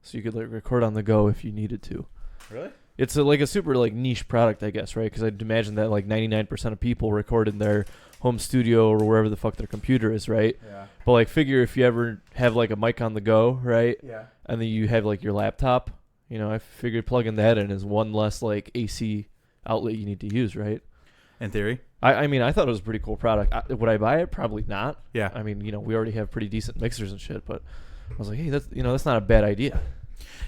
so you could like record on the go if you needed to. Really? It's like a super like niche product, I guess, right? Because I'd imagine that like 99% of people record in their home studio or wherever the fuck their computer is, right? Yeah. But like, figure if you ever have like a mic on the go, right? Yeah. And then you have like your laptop, I figured plugging that in is one less like AC outlet you need to use, right? In theory. I mean, I thought it was a pretty cool product. Would I buy it? Probably not. Yeah. I mean, we already have pretty decent mixers and shit, but I was like, hey, that's not a bad idea.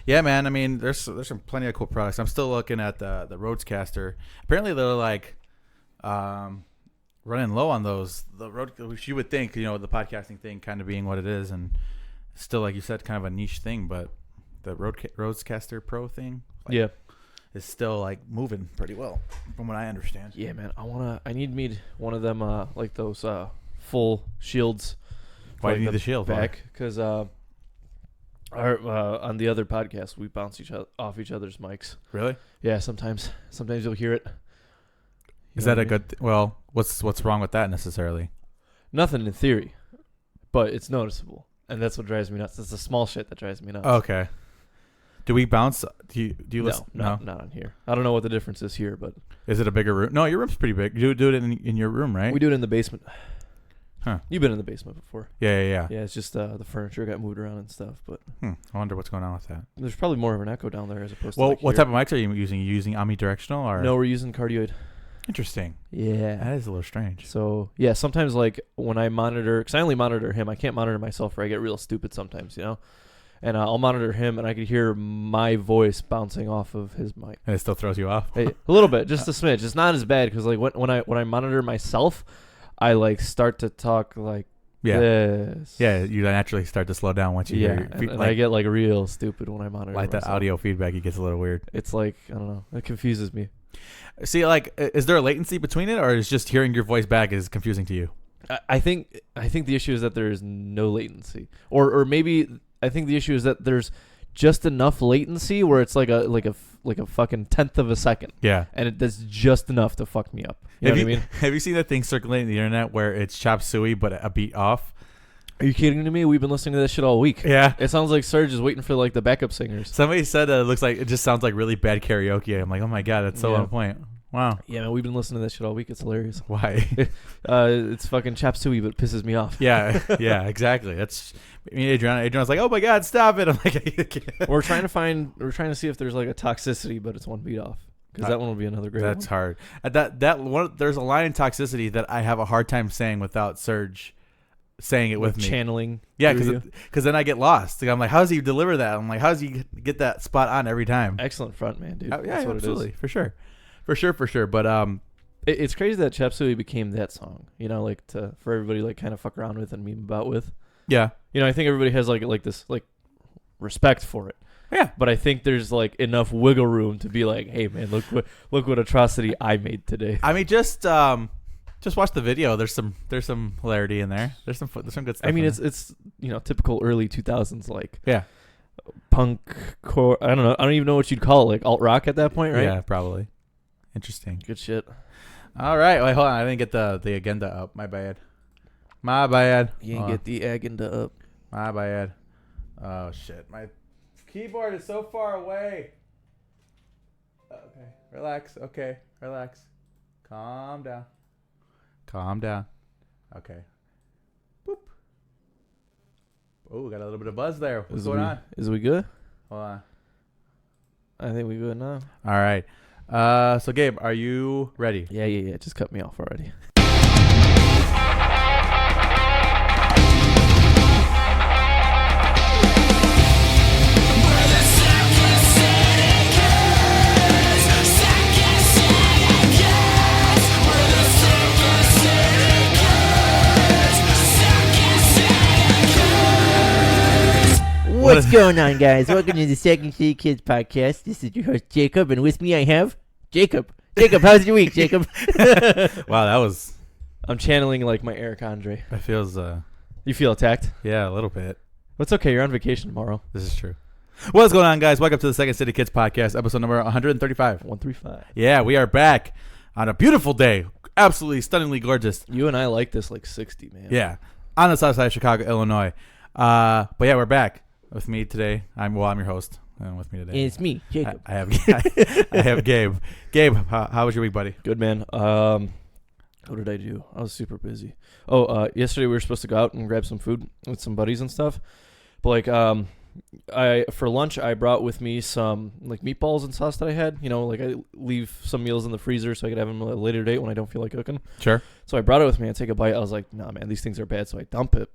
Yeah, man. I mean, there's some plenty of cool products. I'm still looking at the Rodecaster. Apparently, they're like running low on those. The Rode, which you would think, the podcasting thing kind of being what it is, and still, like you said, kind of a niche thing. But the Rodecaster Pro thing, is still like moving pretty well, from what I understand. Yeah, man. I need one of them like those full shields. Why do you need the shield back? Because on the other podcast, we bounce off each other's mics. Really? Yeah, sometimes you'll hear it. Is that a good? Well, what's wrong with that necessarily? Nothing in theory, but it's noticeable, and that's what drives me nuts. It's the small shit that drives me nuts. Okay. Do we bounce? Do you listen? No, not on here. I don't know what the difference is here, but is it a bigger room? No, your room's pretty big. You do it in your room, right? We do it in the basement. Huh. You've been in the basement before. Yeah. Yeah, it's just the furniture got moved around and stuff, but I wonder what's going on with that. There's probably more of an echo down there as opposed to what type of mics are you using? Are you using omnidirectional or? No, we're using cardioid. Interesting. Yeah. That is a little strange. So, yeah, sometimes like when I monitor, because I only monitor him, I can't monitor myself or I get real stupid sometimes, And I'll monitor him and I could hear my voice bouncing off of his mic. And it still throws you off? A little bit, just a smidge. It's not as bad because like when I monitor myself, I like start to talk like this. Yeah, you naturally start to slow down once you hear your and I get like real stupid when I monitor like myself. that audio feedback. It gets a little weird. It's like, I don't know. It confuses me. See, like, is there a latency between it, or is just hearing your voice back is confusing to you? I think the issue is that there is no latency, or maybe I think the issue is that there's just enough latency where it's like a fucking tenth of a second. Yeah, and that's just enough to fuck me up. You know what I mean? Have you seen that thing circulating the internet where it's chop suey but a beat off? Are you kidding me? We've been listening to this shit all week. Yeah. It sounds like Serge is waiting for like the backup singers. Somebody said it looks like it just sounds like really bad karaoke. I'm like, oh my God, that's so on point. Wow. Yeah, man, we've been listening to this shit all week. It's hilarious. Why? It's fucking chop suey, but it pisses me off. Yeah, exactly. That's Adriana's like, oh my God, stop it. I'm like, we're trying to see if there's like a toxicity, but it's one beat off. Because that one will be another great one. That's hard. That one, there's a line in Toxicity that I have a hard time saying without Serge saying it with me. Channeling. Yeah, because then I get lost. Like, I'm like, how does he deliver that? I'm like, how does he get that spot on every time? Excellent front man, dude. Yeah, that's what absolutely. It is. For sure. But it's crazy that Chop Suey became that song. Like for everybody like kind of fuck around with and meme about with. Yeah. I think everybody has like this like respect for it. Yeah, but I think there's like enough wiggle room to be like, hey man, look what atrocity I made today. I mean, just watch the video. There's some hilarity in there. There's some good stuff. I mean, it's typical early 2000s like punk core. I don't know. I don't even know what you'd call it, like alt rock at that point, right? Yeah, probably. Interesting. Good shit. All right. Wait, hold on. I didn't get the agenda up. My bad. You didn't get the agenda up. My bad. Oh shit. My keyboard is so far away. Okay. Relax. Okay. Relax. Calm down. Okay. Boop. Oh, got a little bit of buzz there. What's going on? Is we good? Hold on. I think we good now. All right. So Gabe, are you ready? Yeah. Just cut me off already. What's going on, guys? Welcome to the Second City Kids podcast. This is your host, Jacob, and with me I have Jacob. Jacob, how's your week, Jacob? Wow, that was... I'm channeling like my Eric Andre. That feels... You feel attacked? Yeah, a little bit. It's okay. You're on vacation tomorrow. This is true. What's going on, guys? Welcome to the Second City Kids podcast, episode number 135. 135. Yeah, we are back on a beautiful day. Absolutely stunningly gorgeous. You and I like this like 60, man. Yeah. On the south side of Chicago, Illinois. But yeah, we're back. with me today. I'm your host. And with me today, And it's me, Jacob. I have Gabe. Gabe, how was your week, buddy? Good, man. What did I do? I was super busy. Yesterday we were supposed to go out and grab some food with some buddies and stuff. But for lunch I brought with me some like meatballs and sauce that I had. You know, like I leave some meals in the freezer so I could have them at a later date when I don't feel like cooking. Sure. So I brought it with me. I take a bite. I was like, nah, man, these things are bad. So I dump it.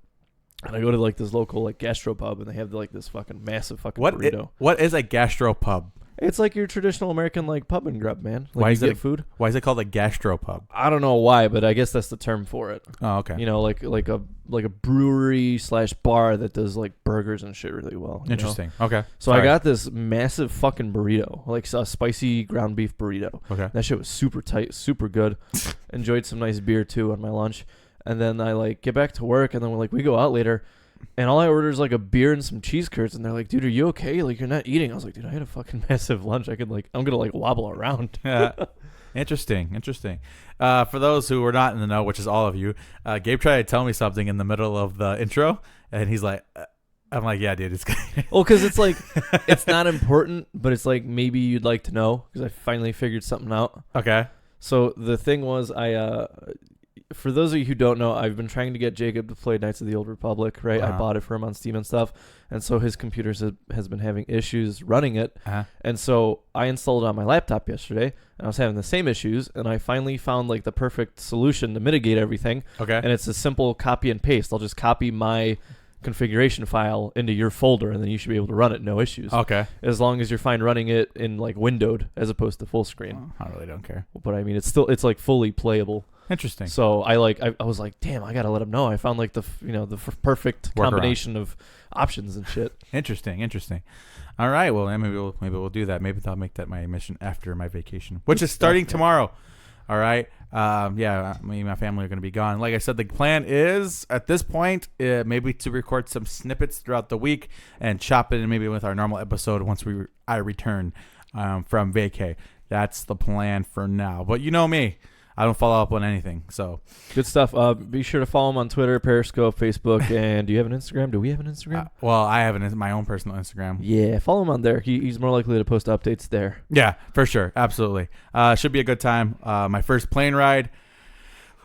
And I go to like this local like gastropub, and they have like this fucking massive fucking burrito. What is a gastropub? It's like your traditional American like pub and grub, man. Like Why is it food? Why is it called a gastropub? I don't know why, but I guess that's the term for it. Oh, okay. You know, like a brewery / bar that does like burgers and shit really well. Interesting. Okay. So I got this massive fucking burrito, like a spicy ground beef burrito. Okay. That shit was super tight, super good. Enjoyed some nice beer too on my lunch. And then I like get back to work, and then we go out later, and all I order is like a beer and some cheese curds, and they're like, "Dude, are you okay? Like you're not eating?" I was like, "Dude, I had a fucking massive lunch. I'm gonna like wobble around." Yeah. Interesting. For those who are not in the know, which is all of you, Gabe tried to tell me something in the middle of the intro, and he's like, "I'm like, yeah, dude, it's good." Well, because it's like it's not important, but it's like maybe you'd like to know because I finally figured something out. Okay. So the thing was, for those of you who don't know, I've been trying to get Jacob to play Knights of the Old Republic, right? I bought it for him on Steam and stuff, and so his computer has been having issues running it, and so I installed it on my laptop yesterday, and I was having the same issues, and I finally found like the perfect solution to mitigate everything. Okay. And it's a simple copy and paste. I'll just copy my configuration file into your folder, and then you should be able to run it, no issues. Okay. As long as you're fine running it in like windowed as opposed to full screen. I really don't care. But I mean, it's like fully playable. Interesting. So I was like, damn, I gotta let him know. I found like the perfect combination of options and shit. Interesting. All right. Well, maybe we'll do that. Maybe I'll make that my mission after my vacation, which is starting tomorrow. All right. Yeah. Me and my family are gonna be gone. Like I said, the plan is at this point maybe to record some snippets throughout the week and chop it in maybe with our normal episode once I return from vacay. That's the plan for now. But you know me. I don't follow up on anything, so good stuff. Be sure to follow him on Twitter, Periscope, Facebook, and do you have an Instagram? Do we have an Instagram? Well, I have my own personal Instagram. Yeah, follow him on there. He's more likely to post updates there. Yeah, for sure, absolutely. Should be a good time. My first plane ride.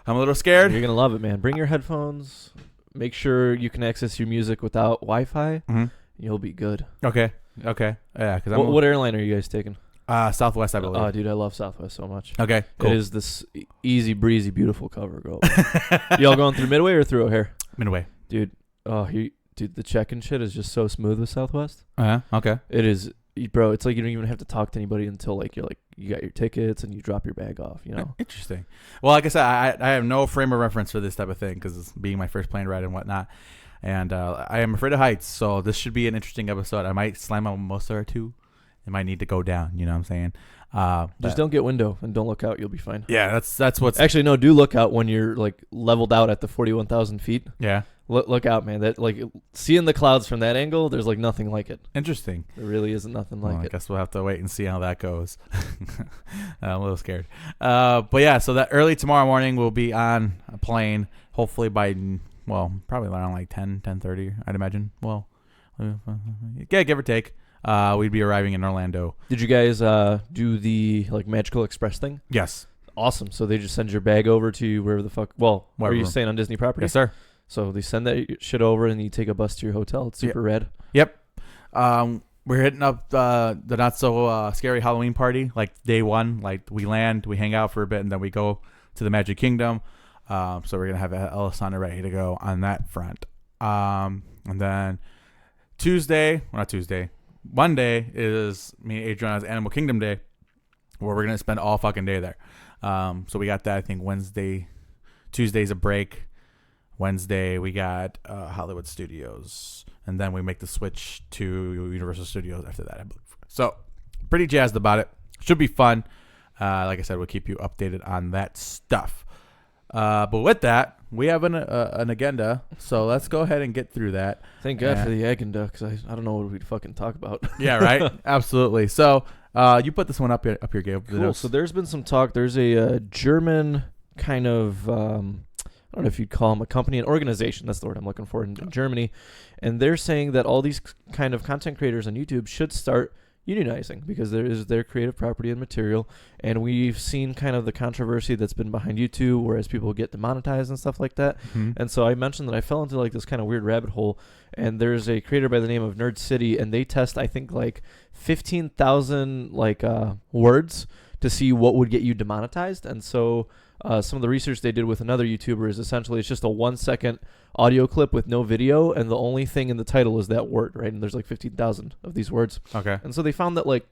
I'm a little scared. You're gonna love it, man. Bring your headphones. Make sure you can access your music without Wi-Fi. Mm-hmm. You'll be good. Okay. Yeah, because what airline are you guys taking? Southwest, I believe. Oh, dude, I love Southwest so much. Okay, cool. It is this easy breezy, beautiful cover, girl. Y'all going through Midway or through O'Hare? Midway, dude. Dude, the check-in shit is just so smooth with Southwest. Okay. It is, bro. It's like you don't even have to talk to anybody until like you got your tickets and you drop your bag off. You know. Interesting. Well, like I said, I have no frame of reference for this type of thing because it's being my first plane ride and whatnot. And I am afraid of heights, so this should be an interesting episode. I might slam a mimosa or two. It might need to go down. You know what I'm saying? Just don't get window and don't look out. You'll be fine. Yeah, that's what's actually no. Do look out when you're like leveled out at the 41,000 feet. Yeah, look out, man. That like seeing the clouds from that angle, there's like nothing like it. Interesting. There really isn't nothing like it. I guess we'll have to wait and see how that goes. I'm a little scared. But yeah, so that early tomorrow morning we'll be on a plane. Hopefully by probably around like 10:30, I'd imagine. Well, yeah, give or take. We'd be arriving in Orlando. Did you guys do the like Magical Express thing? Yes. Awesome. So they just send your bag over to wherever the fuck. Well, are you staying on Disney property? Yes, sir. So they send that shit over, and you take a bus to your hotel. It's super rad. Yep. We're hitting up the not so scary Halloween party like day one. Like we land, we hang out for a bit, and then we go to the Magic Kingdom. So we're gonna have Alessandra ready to go on that front. And then Monday is me and Adriana's Animal Kingdom Day, where we're going to spend all fucking day there. So we got that, I think, Wednesday. Tuesday's a break. Wednesday, we got Hollywood Studios. And then we make the switch to Universal Studios after that, I believe. So pretty jazzed about it. Should be fun. Like I said, we'll keep you updated on that stuff. But with that, we have an agenda, so let's go ahead and get through that. Thank God for the agenda, because I don't know what we'd fucking talk about. Yeah, right? Absolutely. So you put this one up here, Gabe. Cool. So there's been some talk. There's a German kind of don't know if you'd call them a company, an organization. That's the word I'm looking for in Germany. And they're saying that all these kind of content creators on YouTube should start unionizing because there is their creative property and material. And we've seen kind of the controversy that's been behind YouTube, whereas people get demonetized and stuff like that. Mm-hmm. And so I mentioned that I fell into like this kind of weird rabbit hole. And there's a creator by the name of Nerd City, and they test, I think, like 15,000 like words to see what would get you demonetized. And so some of the research they did with another YouTuber is essentially it's just a 1-second audio clip with no video, and the only thing in the title is that word, right? And there's like 15,000 of these words. Okay. And so they found that like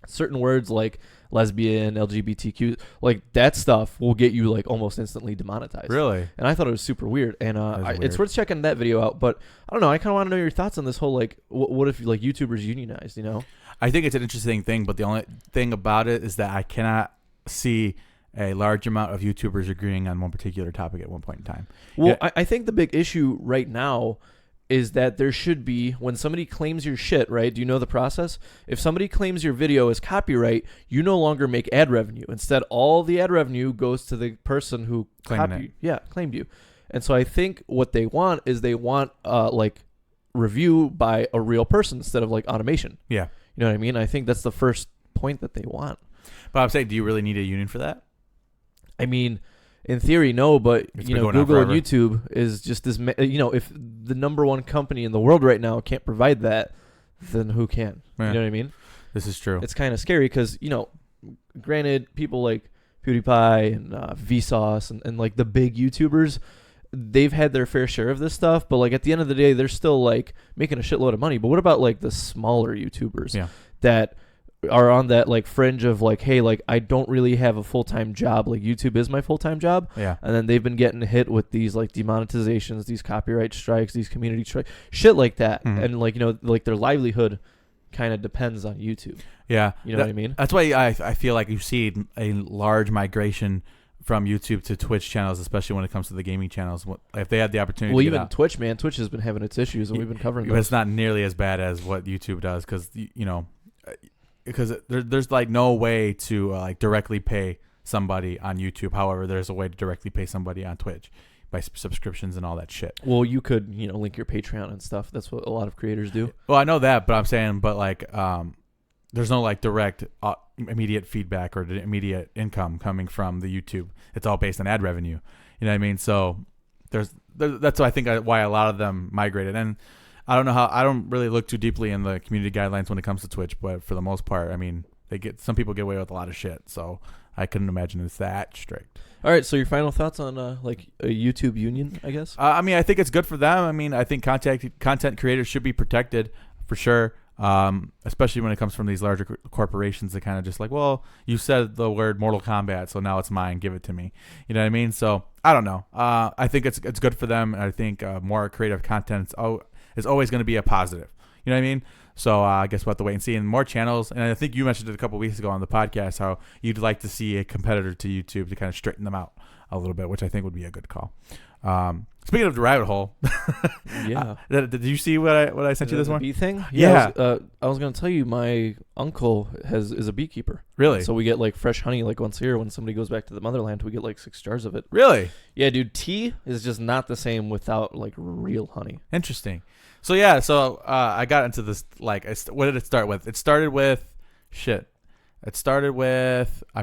certain words like lesbian, LGBTQ, like that stuff will get you like almost instantly demonetized. Really? And I thought it was super weird. And it's worth checking that video out. But I don't know. I kind of want to know your thoughts on this whole like, what if like YouTubers unionized? You know? I think it's an interesting thing, but the only thing about it is that I cannot see a large amount of YouTubers agreeing on one particular topic at one point in time. Well, yeah. I think the big issue right now is that there should be, when somebody claims your shit, right? Do you know the process? If somebody claims your video as copyright, you no longer make ad revenue. Instead, all the ad revenue goes to the person who claimed you. And so I think what they want is they want like review by a real person instead of like automation. Yeah. You know what I mean? I think that's the first point that they want. But I'm saying, do you really need a union for that? I mean, in theory, no, but It's you know, Google and YouTube is just this. You know, if the number one company in the world right now can't provide that, then who can? Yeah. You know what I mean? This is true. It's kind of scary because, you know, granted, people like PewDiePie and Vsauce and like the big YouTubers, they've had their fair share of this stuff, but like at the end of the day, they're still like making a shitload of money. But what about like the smaller YouTubers that are on that like fringe of like, hey, like I don't really have a full-time job, like YouTube is my full-time job, and then they've been getting hit with these like demonetizations, these copyright strikes, these community strikes, shit like that, and like, you know, like their livelihood kind of depends on YouTube. You know what I mean? That's why I feel like you see a large migration from YouTube to Twitch channels, especially when it comes to the gaming channels. If they had the opportunity, well, even Twitch, man, Twitch has been having its issues, and we've been covering but those. it's not nearly as bad as what YouTube does, because you know. Because there's like no way to like directly pay somebody on YouTube. However, there's a way to directly pay somebody on Twitch by subscriptions and all that shit. Well, you could, you know, link your Patreon and stuff. That's what a lot of creators do. Well, I know that, but I'm saying, but like, there's no like direct immediate feedback or immediate income coming from the YouTube. It's all based on ad revenue. You know what I mean? So that's why I think why a lot of them migrated. And I don't know how. I don't really look too deeply in the community guidelines when it comes to Twitch, but for the most part, I mean, some people get away with a lot of shit. So I couldn't imagine it's that strict. All right. So your final thoughts on like a YouTube union, I guess? I mean, I think it's good for them. I mean, I think content creators should be protected for sure, especially when it comes from these larger corporations that kind of just like, well, you said the word Mortal Kombat, so now it's mine. Give it to me. You know what I mean? So I don't know. I think it's good for them. I think more creative content is always going to be a positive. You know what I mean? So I guess we'll have to wait and see. And more channels, and I think you mentioned it a couple weeks ago on the podcast, how you'd like to see a competitor to YouTube to kind of straighten them out a little bit, which I think would be a good call. Speaking of the rabbit hole, did you see what I sent you this morning? Bee thing? Yeah. I was going to tell you, my uncle is a beekeeper. Really? So we get like fresh honey like once a year. When somebody goes back to the motherland, we get like 6 jars of it. Really? Yeah, dude. Tea is just not the same without like real honey. Interesting. So yeah, I got into this, like, what did it start with? It started with I'm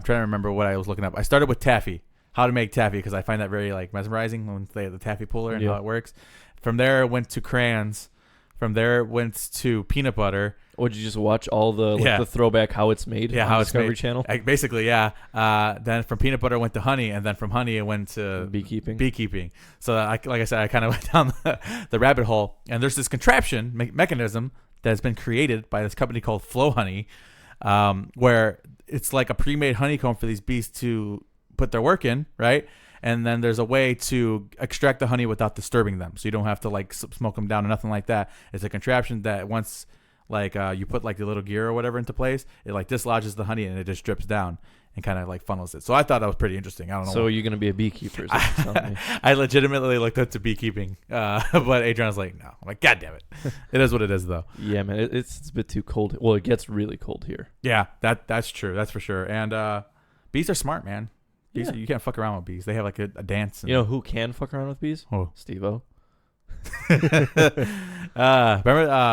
trying to remember what I was looking up. I started with taffy, how to make taffy, because I find that very like mesmerizing when they have the taffy puller and how it works. From there, it went to crayons. From there, it went to peanut butter. Would you just watch all the the throwback how it's made? Yeah, on how Discovery it's made. Channel. Basically, yeah. Then from peanut butter, it went to honey, and then from honey, it went to beekeeping. So, like I said, I kind of went down the rabbit hole. And there's this contraption mechanism that has been created by this company called Flow Honey, where it's like a pre-made honeycomb for these bees to put their work in, right? And then there's a way to extract the honey without disturbing them, so you don't have to like smoke them down or nothing like that. It's a contraption that once like you put like the little gear or whatever into place, it like dislodges the honey and it just drips down and kind of like funnels it. So I thought that was pretty interesting. I don't know. So you're gonna be a beekeeper? Is what you're telling me. I legitimately looked up to beekeeping, but Adrian's like, no. I'm like, God damn it! It is what it is, though. Yeah, man, it's a bit too cold. Well, it gets really cold here. Yeah, that's true. That's for sure. And bees are smart, man. Bees, you can't fuck around with bees. They have like a dance. You know who can fuck around with bees? Oh. Steve-O. Remember,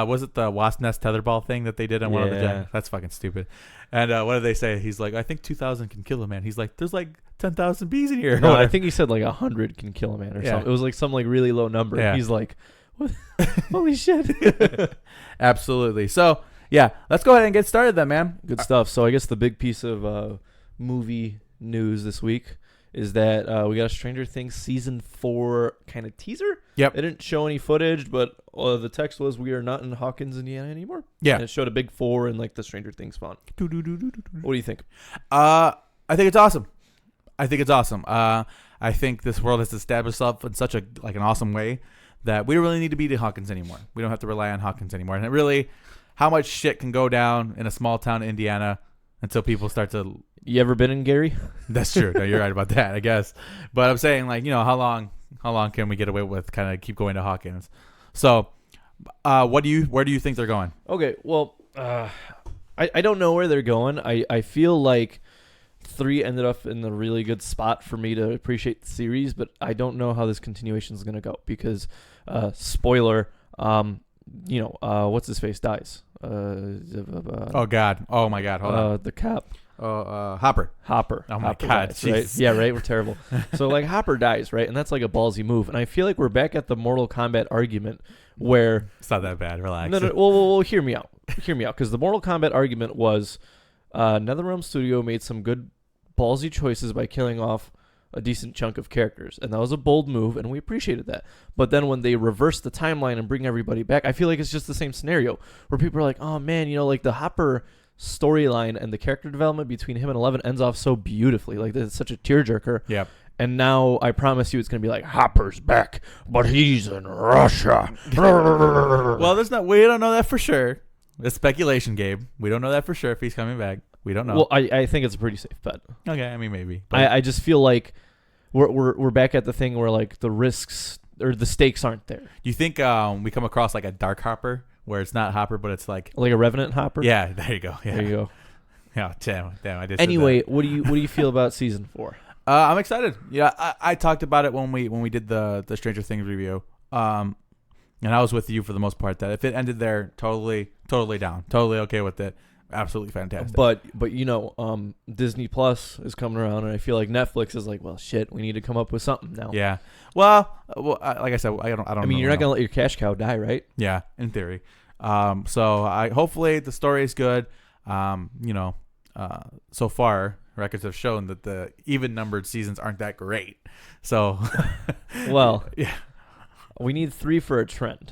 was it the wasp nest tetherball thing that they did on one of the jets? That's fucking stupid. And what did they say? He's like, I think 2,000 can kill a man. He's like, there's like 10,000 bees in here. No, I think he said like 100 can kill a man or something. It was like some like really low number. Yeah. He's like, what? Holy shit. Absolutely. So yeah, let's go ahead and get started then, man. Good stuff. So I guess the big piece of movie news this week is that we got a Stranger Things season 4 kind of teaser. Yep. They didn't show any footage, but the text was, we are not in Hawkins, Indiana anymore. Yeah. And it showed a big 4 in like the Stranger Things font. What do you think? I think it's awesome. I think this world has established itself in such an awesome way that we don't really need to be to Hawkins anymore. We don't have to rely on Hawkins anymore. And it really, how much shit can go down in a small town in Indiana until people start to... You ever been in Gary? That's true. No, you're right about that, I guess. But I'm saying, like, how long can we get away with kind of keep going to Hawkins? So, where do you think they're going? Okay, well, I don't know where they're going. I feel like 3 ended up in a really good spot for me to appreciate the series, but I don't know how this continuation is going to go because, spoiler, what's his face dies. Oh God! Oh my God! Hold on. The cop. Hopper. Oh my God! Dies, right? Yeah, right. We're terrible. So like Hopper dies, right? And that's like a ballsy move. And I feel like we're back at the Mortal Kombat argument where it's not that bad. Relax. No. Well, hear me out. Because the Mortal Kombat argument was NetherRealm Studio made some good ballsy choices by killing off a decent chunk of characters, and that was a bold move, and we appreciated that. But then when they reverse the timeline and bring everybody back, I feel like it's just the same scenario where people are like, oh man, like the Hopper storyline and the character development between him and Eleven ends off so beautifully. Like it's such a tearjerker. Yep. And now I promise you it's going to be like, Hopper's back, but he's in Russia. Well, we don't know that for sure. It's speculation, Gabe. We don't know that for sure if he's coming back. We don't know. Well, I think it's a pretty safe bet. Okay, I mean maybe. I just feel like we're back at the thing where like the risks or the stakes aren't there. Do you think we come across like a dark Hopper where it's not Hopper but it's like a Revenant Hopper? Yeah, there you go. Yeah. There you go. Yeah, damn, I did. Anyway, what do you feel about season 4? I'm excited. Yeah, I talked about it when we did the Stranger Things review. And I was with you for the most part that if it ended there, totally down, totally okay with it. Absolutely fantastic. But Disney Plus is coming around, and I feel like Netflix is like, well, shit, we need to come up with something now. Yeah. Well, like I said, I don't. I mean, you're not gonna let your cash cow die, right? Yeah, in theory. So hopefully the story is good. So far records have shown that the even numbered seasons aren't that great. So, well, yeah, we need 3 for a trend.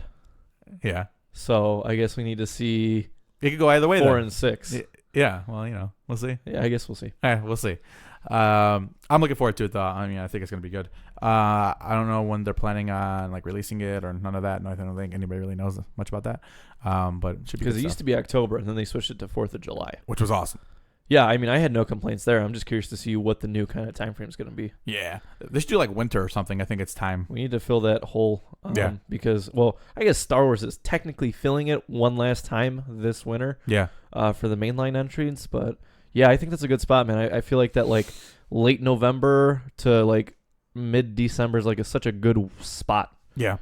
Yeah. So I guess we need to see. It could go either way. 4 and 6. Yeah. Well, we'll see. Yeah, I guess we'll see. We'll see. I'm looking forward to it though. I mean, I think it's gonna be good. I don't know when they're planning on like releasing it or none of that. No, I don't think anybody really knows much about that. But it should be because it used to be October and then they switched it to 4th of July, which was awesome. Yeah, I mean, I had no complaints there. I'm just curious to see what the new kind of time frame is going to be. Yeah, they should do like winter or something. I think it's time. We need to fill that hole. Because, well, I guess Star Wars is technically filling it one last time this winter. Yeah. For the mainline entrance, but yeah, I think that's a good spot, man. I feel like that like late November to like mid December is like such a good spot. Yeah,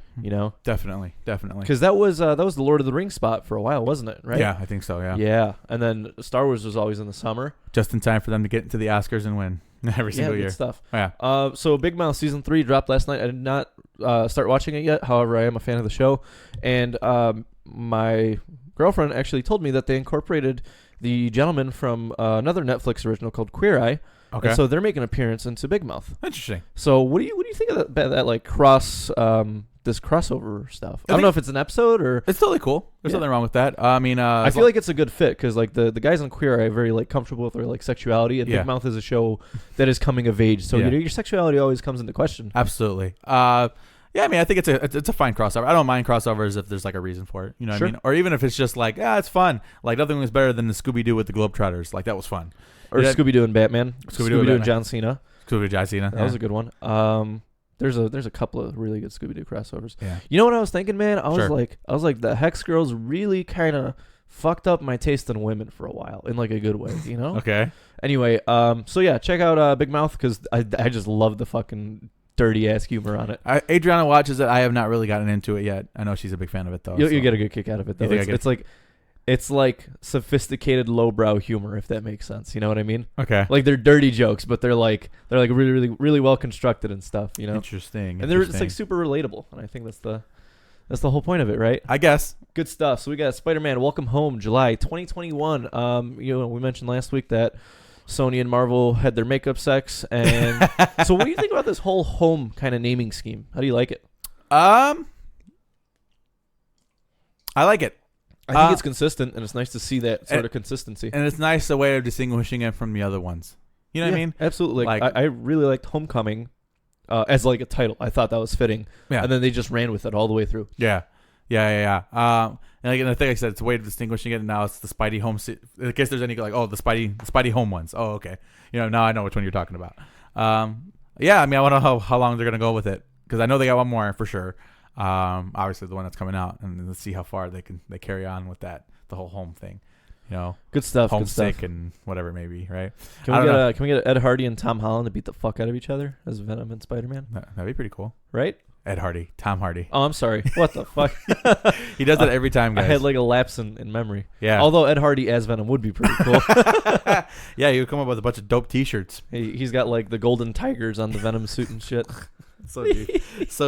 definitely. Because that was the Lord of the Rings spot for a while, wasn't it? Right? Yeah, I think so. Yeah. Yeah, and then Star Wars was always in the summer, just in time for them to get into the Oscars and win every single year. Good stuff. Yeah. So Big Mouth season 3 dropped last night. I did not start watching it yet. However, I am a fan of the show, and my girlfriend actually told me that they incorporated the gentleman from another Netflix original called Queer Eye. Okay. And so they're making an appearance into Big Mouth. Interesting. So what do you think of that like this crossover stuff? I don't know if it's an episode or it's totally cool. There's nothing wrong with that. I mean, I feel like it's a good fit because like the guys on Queer Eye are very like comfortable with their like sexuality, and Big Mouth is a show that is coming of age. So your sexuality always comes into question. Absolutely. Yeah, I mean, I think it's a fine crossover. I don't mind crossovers if there's like a reason for it. You know what I mean? Or even if it's just like, it's fun. Like nothing was better than the Scooby-Doo with the Globetrotters. Like that was fun. Or Scooby-Doo and Batman. Scooby-Doo and John Cena. Scooby-Doo John Cena. That was a good one. There's a couple of really good Scooby-Doo crossovers. Yeah. You know what I was thinking, man? I was like the Hex Girls really kind of fucked up my taste in women for a while in like a good way, you know? Okay. Anyway, so yeah, check out Big Mouth because I just love the fucking dirty ass humor on it. Adriana watches it. I have not really gotten into it yet. I know she's a big fan of it though. You get a good kick out of it though. It's like sophisticated lowbrow humor, if that makes sense. You know what I mean? Okay. Like they're dirty jokes, but they're like really, really, really well constructed and stuff. You know? Interesting. And it's like super relatable, and I think that's the whole point of it, right? I guess. Good stuff. So we got Spider-Man Welcome Home, July 2021. We mentioned last week that Sony and Marvel had their makeup sex, and so what do you think about this whole home kind of naming scheme? How do you like it? I like it. I think it's consistent, and it's nice to see that sort of consistency. And it's nice a way of distinguishing it from the other ones. You know what I mean? Absolutely. Like, I really liked Homecoming as like a title. I thought that was fitting. Yeah. And then they just ran with it all the way through. Yeah. And I think I said it's a way of distinguishing it. And now it's the Spidey home. In case there's any like, the Spidey home ones. Oh, okay. Now I know which one you're talking about. Yeah. I mean, I want to know how long they're gonna go with it because I know they got one more for sure. Obviously the one that's coming out, and let's see how far they carry on with that, the whole home thing. Good stuff. Homesick and whatever, maybe, right? Can we get Ed Hardy and Tom Holland to beat the fuck out of each other as Venom and Spider-Man? That'd be pretty cool, right? Ed Hardy, Tom Hardy. Oh, I'm sorry. What the fuck? He does that every time, guys. I had like a lapse in memory. Yeah. Although Ed Hardy as Venom would be pretty cool. Yeah, he would come up with a bunch of dope T-shirts. He's got like the golden tigers on the Venom suit and shit. So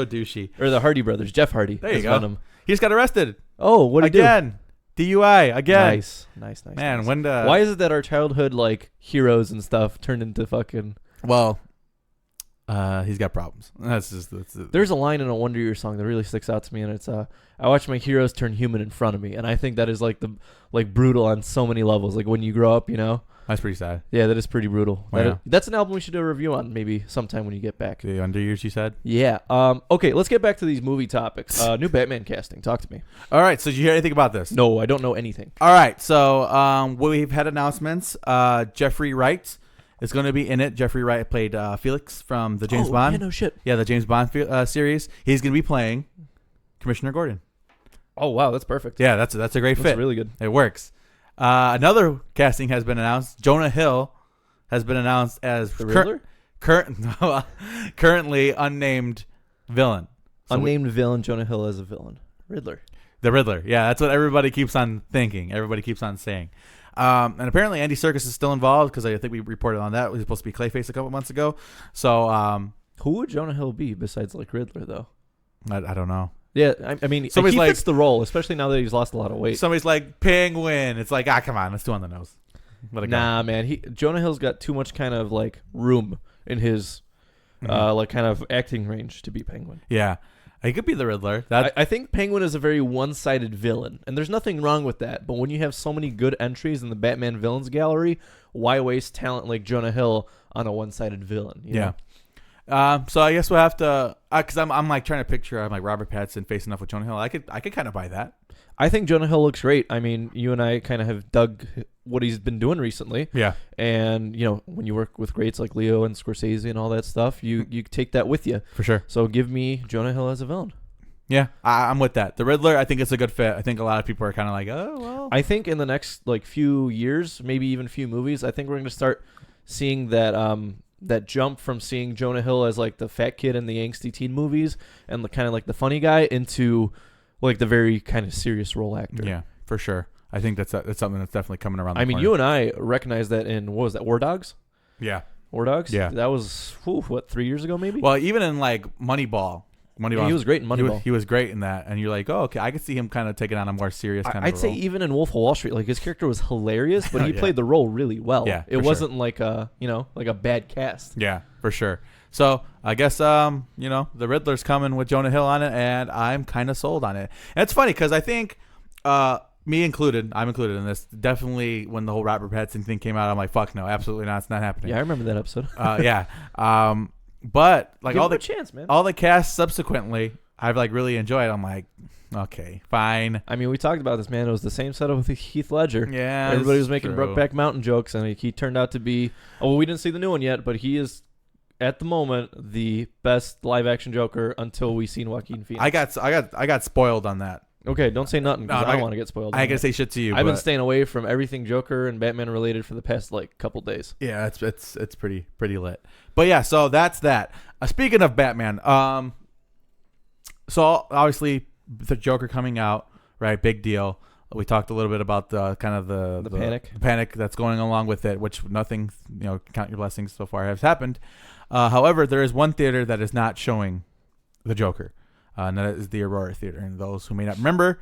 douchey. Or the Hardy brothers, Jeff Hardy. There you go. Venom. He just got arrested. Oh, what did he do? Again. DUI again. Nice. Man, nice. Why is it that our childhood like heroes and stuff turned into fucking? Well, he's got problems. There's a line in a Wonder Years song that really sticks out to me, and it's I watch my heroes turn human in front of me, and I think that is like brutal on so many levels. Like when you grow up, That's pretty sad. Yeah, that is pretty brutal. Oh, yeah. That's an album we should do a review on maybe sometime when you get back. The Under Years, you said? Yeah. Okay, let's get back to these movie topics. New Batman casting. Talk to me. All right, so did you hear anything about this? No, I don't know anything. All right, so we've had announcements. Jeffrey Wright is going to be in it. Jeffrey Wright played Felix from the James Bond. Yeah, no shit. Yeah, the James Bond series. He's going to be playing Commissioner Gordon. Oh, wow, that's perfect. Yeah, that's a great fit. That's really good. It works. Another casting has been announced. Jonah Hill has been announced as the Riddler? Currently unnamed villain. Unnamed villain, Jonah Hill as a villain. Riddler. The Riddler. Yeah, that's what everybody keeps on thinking. Everybody keeps on saying. And apparently Andy Serkis is still involved because I think we reported on that. He was supposed to be Clayface a couple months ago. So who would Jonah Hill be besides like Riddler though? I don't know. Yeah, I mean, he fits the role, especially now that he's lost a lot of weight. Somebody's like, Penguin. It's like, come on, let's do on the nose. Nah, man. Jonah Hill's got too much kind of like room in his like kind of acting range to be Penguin. Yeah. He could be the Riddler. I think Penguin is a very one-sided villain, and there's nothing wrong with that. But when you have so many good entries in the Batman villains gallery, why waste talent like Jonah Hill on a one-sided villain? You know? So I guess we'll have to, because I'm like trying to picture like Robert Pattinson facing off with Jonah Hill. I could kind of buy that. I think Jonah Hill looks great. I mean, you and I kind of have dug what he's been doing recently. Yeah. And when you work with greats like Leo and Scorsese and all that stuff, you take that with you for sure. So give me Jonah Hill as a villain. Yeah, I'm with that. The Riddler, I think it's a good fit. I think a lot of people are kind of like, oh well. I think in the next like few years, maybe even few movies, I think we're going to start seeing that that jump from seeing Jonah Hill as like the fat kid in the angsty teen movies and the kind of like the funny guy into like the very kind of serious role actor. Yeah, for sure. I think that's something that's definitely coming around. I mean, you and I recognize that in what was that, War Dogs? Yeah, War Dogs. Yeah, that was 3 years ago maybe. Well, even in like Moneyball. Yeah, he was great in Moneyball. He was great in that, and you're like, oh, okay, I could see him kind of taking on a more serious kind of. I'd say even in Wolf of Wall Street, like his character was hilarious, but he played the role really well. Yeah, it wasn't like a like a bad cast. Yeah, for sure. So I guess the Riddler's coming with Jonah Hill on it, and I'm kind of sold on it. And it's funny because I think me included, I'm included in this. Definitely when the whole Robert Pattinson thing came out, I'm like, fuck no, absolutely not. It's not happening. Yeah, I remember that episode. But like give all the chance, man. All the cast subsequently, I've like really enjoyed. I'm like, okay, fine. I mean, we talked about this, man. It was the same setup with Heath Ledger. Yeah, everybody was making Brokeback Mountain jokes, and he turned out to be. Oh, well, we didn't see the new one yet, but he is at the moment the best live action Joker until we seen Joaquin Phoenix. I got spoiled on that. Okay, don't say nothing because I don't want to get spoiled. I ain't gonna say shit to you. I've been staying away from everything Joker and Batman related for the past like couple days. Yeah, it's pretty lit. But yeah, so that's that. Speaking of Batman, so obviously the Joker coming out, right? Big deal. We talked a little bit about the kind of the panic that's going along with it, which nothing, count your blessings so far has happened. However, there is one theater that is not showing the Joker. And that is the Aurora Theater. And those who may not remember,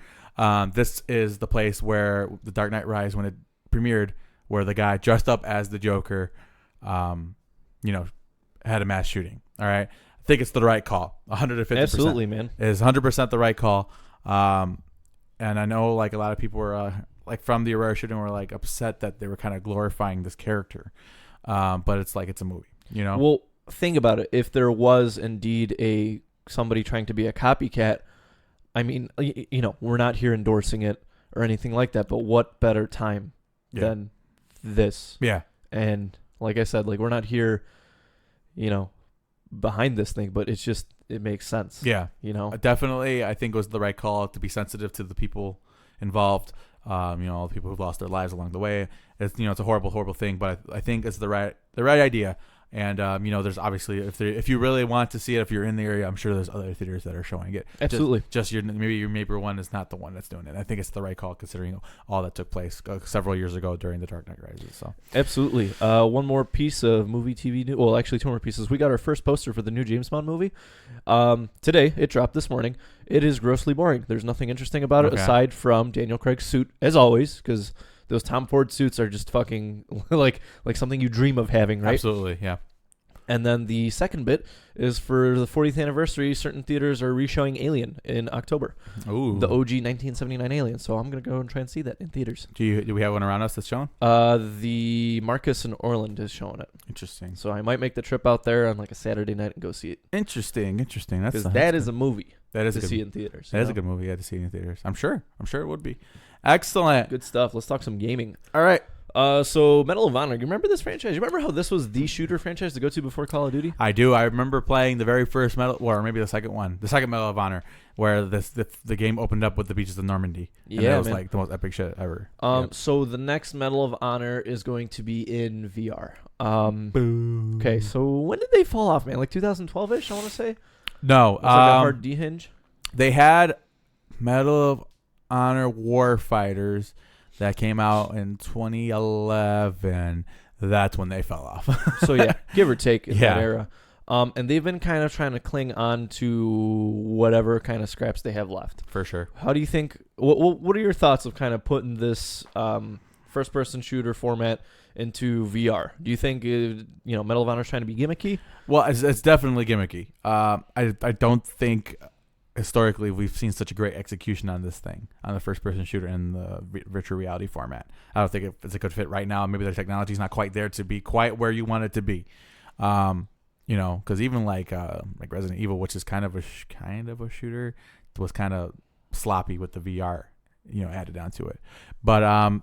this is the place where The Dark Knight Rises, when it premiered, where the guy dressed up as the Joker, had a mass shooting. All right. I think it's the right call. 150%. Absolutely, man. It is 100% the right call. And I know like a lot of people were like from the Aurora shooting were like upset that they were kind of glorifying this character. But it's like it's a movie, Well, think about it. If there was indeed somebody trying to be a copycat, I mean, we're not here endorsing it or anything like that, but what better time than this? Yeah. And like I said, like we're not here, behind this thing, but it makes sense. Yeah. Definitely, I think it was the right call to be sensitive to the people involved. All the people who've lost their lives along the way. It's it's a horrible, horrible thing, but I think it's the right idea. And there's obviously if you really want to see it, if you're in the area, I'm sure there's other theaters that are showing it. Absolutely. Just maybe your neighbor one is not the one that's doing it. I think it's the right call considering all that took place several years ago during The Dark Knight Rises. So absolutely. One more piece of movie TV news. Well, actually, two more pieces. We got our first poster for the new James Bond movie. Today it dropped this morning. It is grossly boring. There's nothing interesting about it aside from Daniel Craig's suit, as always, because those Tom Ford suits are just fucking like something you dream of having, right? Absolutely, yeah. And then the second bit is for the 40th anniversary, certain theaters are re-showing Alien in October. Ooh. The OG 1979 Alien. So I'm going to go and try and see that in theaters. Do we have one around us that's showing? The Marcus in Orland is showing it. Interesting. So I might make the trip out there on like a Saturday night and go see it. Interesting. Because that is a movie. That is to see in theaters. That is a good movie. To see in theaters. I'm sure it would be. Excellent. Good stuff. Let's talk some gaming. All right. So Medal of Honor. You remember this franchise? You remember how this was the shooter franchise to go to before Call of Duty? I do. I remember playing the very first or maybe the second Medal of Honor, where the game opened up with the beaches of Normandy. And that was like the most epic shit ever. So the next Medal of Honor is going to be in VR. Okay. So when did they fall off, man? Like 2012ish, I want to say. No. It was like a hard dehinge. They had Medal of Honor Warfighters that came out in 2011. That's when they fell off. So yeah, give or take in that era. And they've been kind of trying to cling on to whatever kind of scraps they have left. For sure. How do you think? What are your thoughts of kind of putting this first-person shooter format into VR? Do you think Medal of Honor is trying to be gimmicky? Well, it's definitely gimmicky. I don't think historically we've seen such a great execution on this thing, on the first-person shooter in the virtual reality format. I don't think it's a good fit right now. Maybe the technology's not quite there to be quite where you want it to be. Because even like Resident Evil, which is kind of a shooter, was kind of sloppy with the VR, added onto it. But I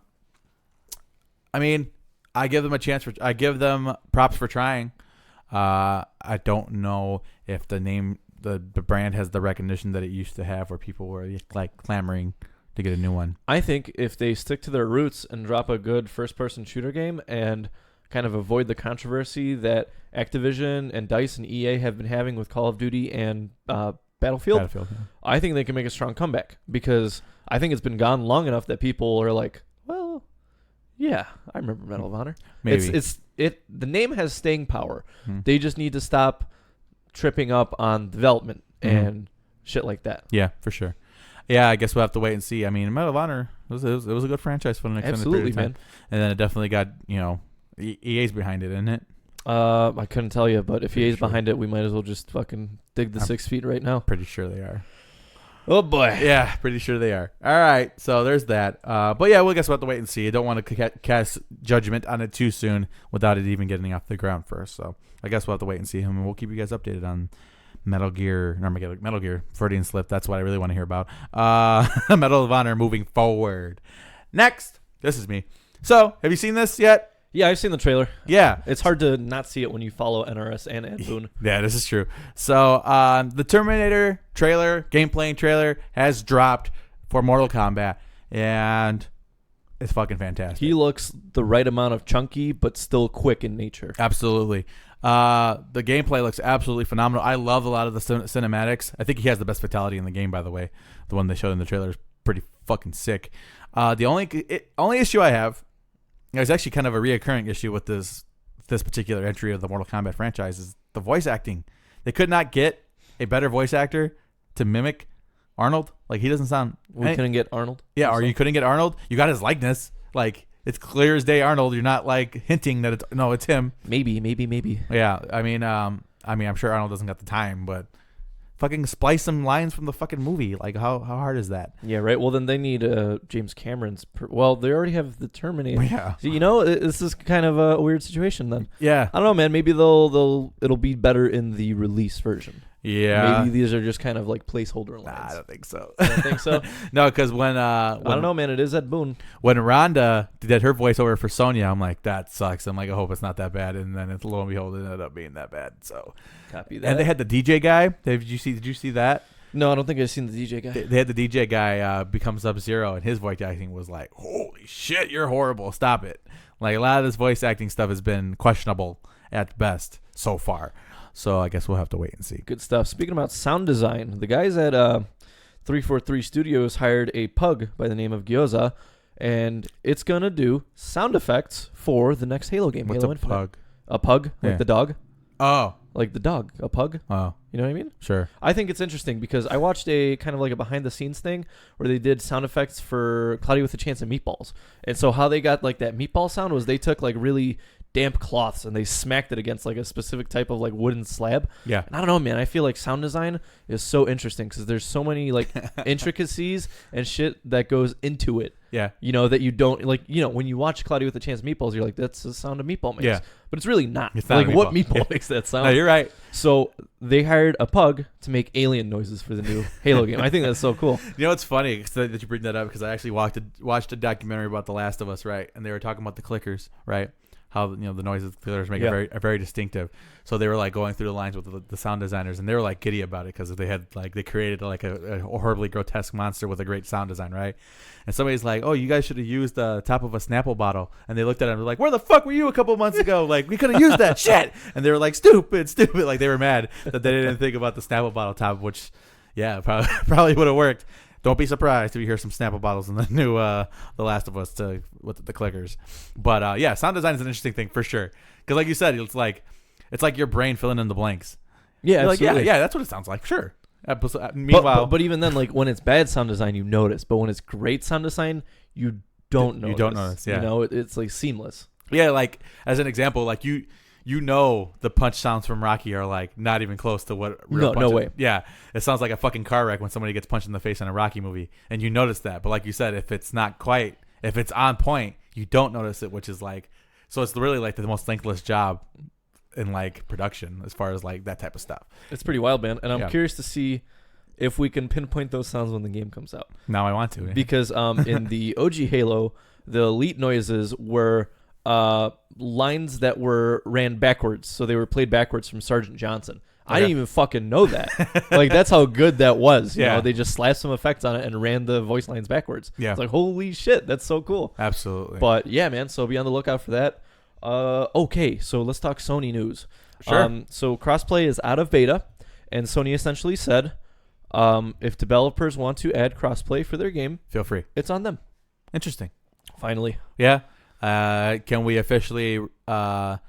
mean, I give them a chance I give them props for trying. I don't know if the brand has the recognition that it used to have, where people were like clamoring to get a new one. I think if they stick to their roots and drop a good first-person shooter game and kind of avoid the controversy that Activision and DICE and EA have been having with Call of Duty and Battlefield, yeah. I think they can make a strong comeback, because I think it's been gone long enough that people are like, well, yeah, I remember Medal of Honor. Maybe. The name has staying power. They just need to stop tripping up on development and shit like that. Yeah, for sure. Yeah, I guess we'll have to wait and see. I mean, Medal of Honor, it was a good franchise for the next period of time. Man. And then it definitely got, EA's behind it, isn't it? I couldn't tell you, but if EA's behind it, we might as well just fucking dig the 6 feet right now. Pretty sure they are. Oh boy. Yeah, pretty sure they are. All right, so there's that. But yeah, we'll guess we'll have to wait and see. I don't want to cast judgment on it too soon without it even getting off the ground first. So I guess we'll have to wait and see him, and we'll keep you guys updated on Metal Gear, Freudian slip. That's what I really want to hear about. Medal of Honor moving forward. Next, this is me. So, have you seen this yet? Yeah, I've seen the trailer. Yeah. It's hard to not see it when you follow NRS and Ed Boon. Yeah, this is true. So, the Terminator trailer, gameplay trailer, has dropped for Mortal Kombat, and it's fucking fantastic. He looks the right amount of chunky, but still quick in nature. Absolutely. The gameplay looks absolutely phenomenal. I love a lot of the cinematics. I think he has the best fatality in the game, by the way. The one they showed in the trailer is pretty fucking sick. The only issue I have, there's actually kind of a reoccurring issue with this particular entry of the Mortal Kombat franchise, is the voice acting. They could not get a better voice actor to mimic Arnold. Like, he doesn't sound... We couldn't get Arnold? Yeah, or you couldn't get Arnold. You got his likeness. Like, it's clear as day Arnold. You're not, like, hinting that it's him. Maybe. Yeah, I mean, I'm sure Arnold doesn't got the time, but fucking splice some lines from the fucking movie. Like, how hard is that? Yeah, right. Well, then they need James Cameron's... well, they already have the Terminator. Yeah. So, this is kind of a weird situation then. Yeah. I don't know, man. Maybe it'll be better in the release version. Yeah. Maybe these are just kind of like placeholder lines. Nah, I don't think so. I don't think so. No, because when I don't know, man. It is Ed Boon. When Rhonda did her voiceover for Sonya, I'm like, that sucks. I'm like, I hope it's not that bad. And then lo and behold, it ended up being that bad. So, copy that. And they had the DJ guy. Did you see that? No, I don't think I've seen the DJ guy. They had the DJ guy become Sub-Zero, and his voice acting was like, holy shit, you're horrible. Stop it. Like, a lot of this voice acting stuff has been questionable at best so far. So I guess we'll have to wait and see. Good stuff. Speaking about sound design, the guys at 343 Studios hired a pug by the name of Gyoza, and it's going to do sound effects for the next Halo game. What's Halo a Infinite. pug? A pug? Like the dog? Oh. Like the dog. A pug? Oh. You know what I mean? Sure. I think it's interesting because I watched a kind of like a behind-the-scenes thing where they did sound effects for Cloudy with a Chance of Meatballs. And so how they got like that meatball sound was they took like really damp cloths and they smacked it against like a specific type of like wooden slab. Yeah. And I don't know, man. I feel like sound design is so interesting because there's so many like intricacies and shit that goes into it. Yeah. That you don't like, when you watch Cloudy with a Chance of Meatballs, you're like, that's the sound a meatball makes. Yeah. But it's really not. It's not like a meatball. what meatball makes that sound? No, you're right. So they hired a pug to make alien noises for the new Halo game. I think that's so cool. You know, it's funny that you bring that up because I actually watched a documentary about The Last of Us, right? And they were talking about the clickers, right? How the noises the clickers make it very distinctive. So they were like going through the lines with the sound designers, and they were like giddy about it because they created like a horribly grotesque monster with a great sound design, right? And somebody's like, "Oh, you guys should have used the top of a Snapple bottle." And they looked at it and they're like, "Where the fuck were you a couple months ago? Like, we could have used that shit." And they were like, "Stupid." Like they were mad that they didn't think about the Snapple bottle top, which, yeah, probably would have worked. Don't be surprised if you hear some Snapple bottles in the new The Last of Us with the clickers. But yeah, sound design is an interesting thing for sure. Because like you said, it's like your brain filling in the blanks. Yeah, like, yeah, that's what it sounds like. Sure. Meanwhile, but even then, like when it's bad sound design, you notice. But when it's great sound design, you don't notice. You don't notice. Yeah. It's like seamless. Yeah, like as an example, like the punch sounds from Rocky are like not even close to what real no way. Yeah, it sounds like a fucking car wreck when somebody gets punched in the face in a Rocky movie, and you notice that. But like you said, if it's on point, you don't notice it, which is like, so it's really like the most thankless job in like production as far as like that type of stuff. It's pretty wild, man, and I'm curious to see if we can pinpoint those sounds when the game comes out. Now I want to, because in the OG Halo, the elite noises were lines that ran backwards, so they were played backwards from Sergeant Johnson. Okay. I didn't even fucking know that. Like, that's how good that was. You know, they just slapped some effects on it and ran the voice lines backwards. Yeah, it's like, holy shit, that's so cool. Absolutely. But yeah, man, so be on the lookout for that. Okay, so let's talk Sony news. Sure. So Crossplay is out of beta, and Sony essentially said, if developers want to add Crossplay for their game, feel free. It's on them. Interesting. Finally. Yeah. Can we officially watch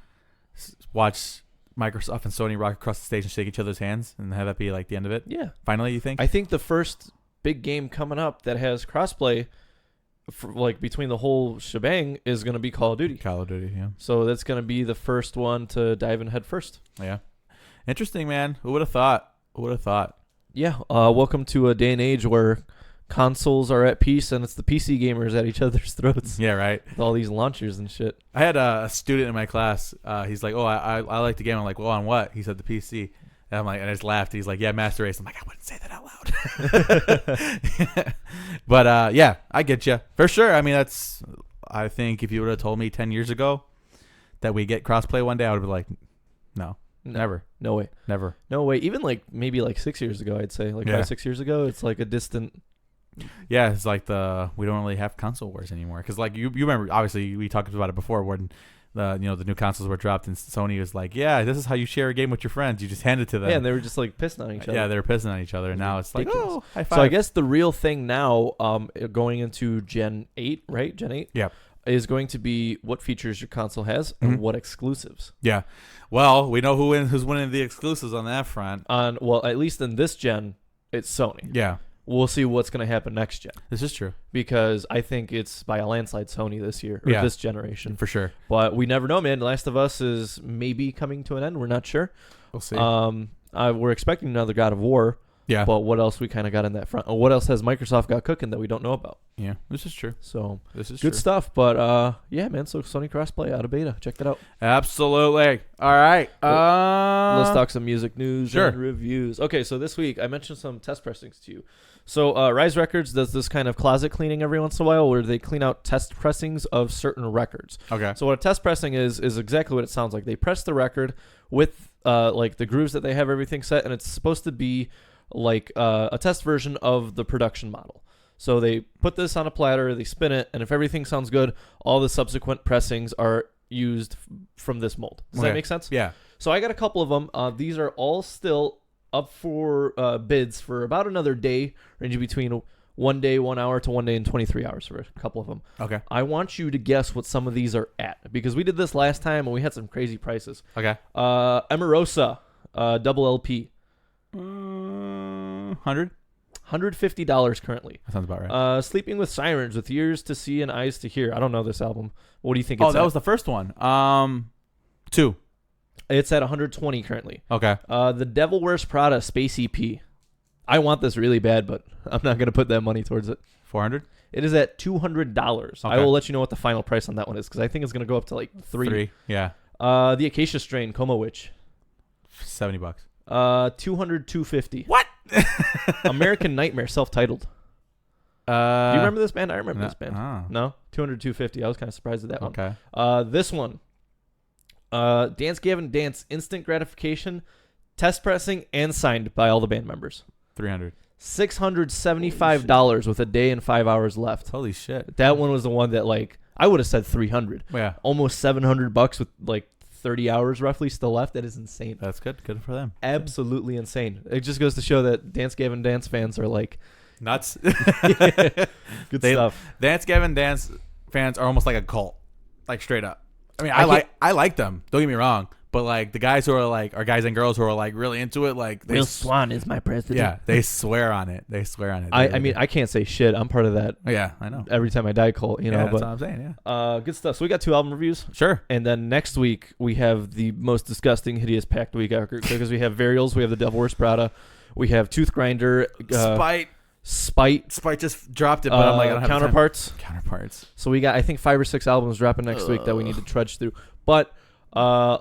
Microsoft and Sony rock across the stage and shake each other's hands and have that be like the end of it? Yeah. Finally, you think? I think the first big game coming up that has crossplay, like between the whole shebang, is going to be Call of Duty. Call of Duty, yeah. So that's going to be the first one to dive in head first. Yeah. Interesting, man. Who would have thought? Who would have thought? Yeah. Welcome to a day and age where consoles are at peace and it's the PC gamers at each other's throats. Yeah, right. With all these launchers and shit. I had a student in my class. He's like, "Oh, I like the game." I'm like, "Well, on what?" He said, "The PC." And I'm like, and I just laughed. He's like, "Yeah, Master Race." I'm like, I wouldn't say that out loud. But yeah, I get you for sure. I mean, I think if you would have told me 10 years ago that we get crossplay one day, I would be like, no, never, no way, never, no way. Even like maybe like 6 years ago, I'd say like 5-6 years ago, it's like a distant Yeah, it's like we don't really have console wars anymore because like you remember obviously we talked about it before when the new consoles were dropped and Sony was like, yeah, this is how you share a game with your friends. You just hand it to them. Yeah, and they were just like pissing on each other. Yeah, they were pissing on each other, and now it's like, oh, high five. So I guess the real thing now, going into Gen 8, right? Gen 8. Yeah. Is going to be what features your console has and what exclusives. Yeah. Well, we know who's winning the exclusives on that front. Well, at least in this gen, it's Sony. Yeah. We'll see what's going to happen next gen. This is true. Because I think it's by a landslide Sony this year, or this generation. For sure. But we never know, man. Last of Us is maybe coming to an end. We're not sure. We'll see. We're expecting another God of War. Yeah. But what else we kind of got in that front? Or what else has Microsoft got cooking that we don't know about? Yeah, this is true. So this is good stuff. But yeah, man. So Sony Crossplay out of beta. Check that out. Absolutely. All right. Let's talk some music news and reviews. Okay, so this week I mentioned some test pressings to you. So Rise Records does this kind of closet cleaning every once in a while where they clean out test pressings of certain records. Okay. So what a test pressing is exactly what it sounds like. They press the record with like the grooves that they have everything set, and it's supposed to be like a test version of the production model. So they put this on a platter, they spin it, and if everything sounds good, all the subsequent pressings are used from this mold. Does that make sense? Yeah. So I got a couple of them. These are all still up for bids for about another day, ranging between 1 day, 1 hour to 1 day and 23 hours for a couple of them. Okay. I want you to guess what some of these are at because we did this last time and we had some crazy prices. Okay. Emerosa, double LP. 100? $150 currently. That sounds about right. Sleeping with Sirens with Ears to See and Eyes to Hear. I don't know this album. What do you think it's it's that was the first one. 2. It's at 120 currently. Okay. The Devil Wears Prada Space EP. I want this really bad, but I'm not going to put that money towards it. 400? It is at $200. Okay. I will let you know what the final price on that one is because I think it's going to go up to like 3. Yeah. The Acacia Strain Coma Witch. $70. 200, 250. What? American Nightmare self-titled. Do you remember this band? I remember this band. Oh. No? 200, 250. I was kind of surprised at that one. Okay. This one. Dance Gavin Dance Instant Gratification, test pressing, and signed by all the band members. 300. $675 with a day and 5 hours left. Holy shit. That one was the one that like I would have said 300. Yeah. Almost $700 with like 30 hours roughly still left. That is insane. That's good. Good for them. Absolutely insane. It just goes to show that Dance Gavin Dance fans are like nuts. Good stuff. Dance Gavin Dance fans are almost like a cult. Like straight up. I mean, I like them. Don't get me wrong. But like the guys who are like, or guys and girls who are like really into it, like Will Swan is my president. Yeah, they swear on it. They swear on it. I mean, I can't say shit. I'm part of that. Yeah, I know. Every time I die cult, you know. That's what I'm saying. Yeah. Good stuff. So we got 2 album reviews. Sure. And then next week we have the most disgusting, hideous packed week ever because we have Varials, we have the Devil Wears Prada, we have Tooth Grinder, Spite just dropped it, but I'm like, I don't have Counterparts. Counterparts. So we got, I think, 5 or 6 albums dropping next week that we need to trudge through. But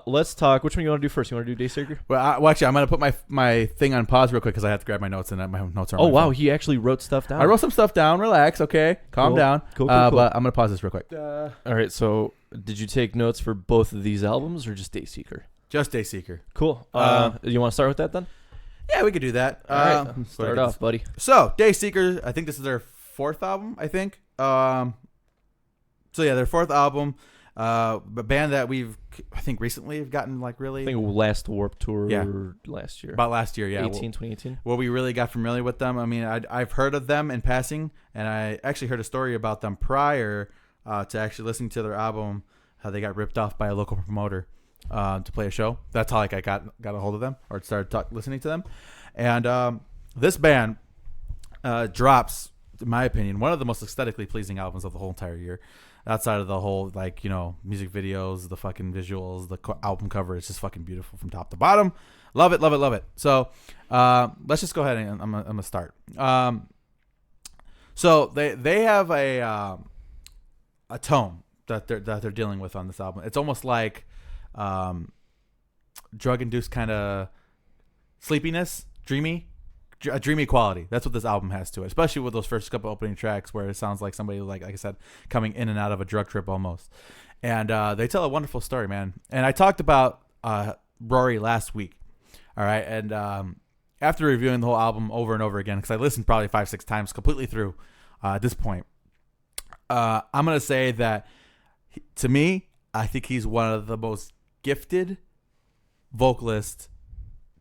let's talk. Which one you want to do first? You want to do DaySeeker? Well, actually, I'm gonna put my thing on pause real quick because I have to grab my notes and my notes are. Oh wow, he actually wrote stuff down. I wrote some stuff down. Relax, okay, calm down. Cool. But I'm gonna pause this real quick. All right. So, did you take notes for both of these albums or just DaySeeker? Just DaySeeker. Cool. You want to start with that then? Yeah, we could do that. All right. Start off, buddy. So, DaySeeker, I think this is their 4th album. I think. So yeah, their 4th album. A band that I think recently have gotten like really. I think last Warped Tour last year. About last year, yeah. 2018. Well, we really got familiar with them. I mean, I've heard of them in passing, and I actually heard a story about them prior to actually listening to their album. How they got ripped off by a local promoter to play a show. That's how like I got a hold of them or started listening to them. And this band drops, in my opinion, one of the most aesthetically pleasing albums of the whole entire year. Outside of the whole, like, you know, music videos, the fucking visuals, the album cover, it's just fucking beautiful from top to bottom. Love it, love it, love it. So, let's just go ahead and I'm gonna start. So they have a tone that they're dealing with on this album. It's almost like drug-induced kind of sleepiness, a dreamy quality. That's what this album has to it, especially with those first couple opening tracks where it sounds like somebody like I said coming in and out of a drug trip almost. And they tell a wonderful story, man. And I talked about Rory last week, all right, and after reviewing the whole album over and over again, because I listened probably 5-6 times completely through at this point, I'm going to say that to me, I think he's one of the most gifted vocalists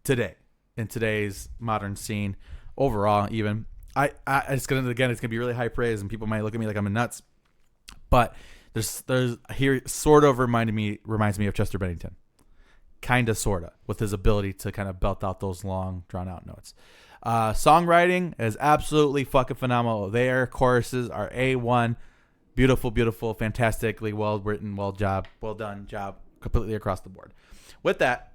today in today's modern scene overall. Even it's gonna be really high praise, and people might look at me like I'm nuts, but there's here sort of reminds me of Chester Bennington, kind of sorta, with his ability to kind of belt out those long drawn out notes. Songwriting is absolutely fucking phenomenal. Their choruses are A1, beautiful, fantastically well written, well done job, completely across the board. With that,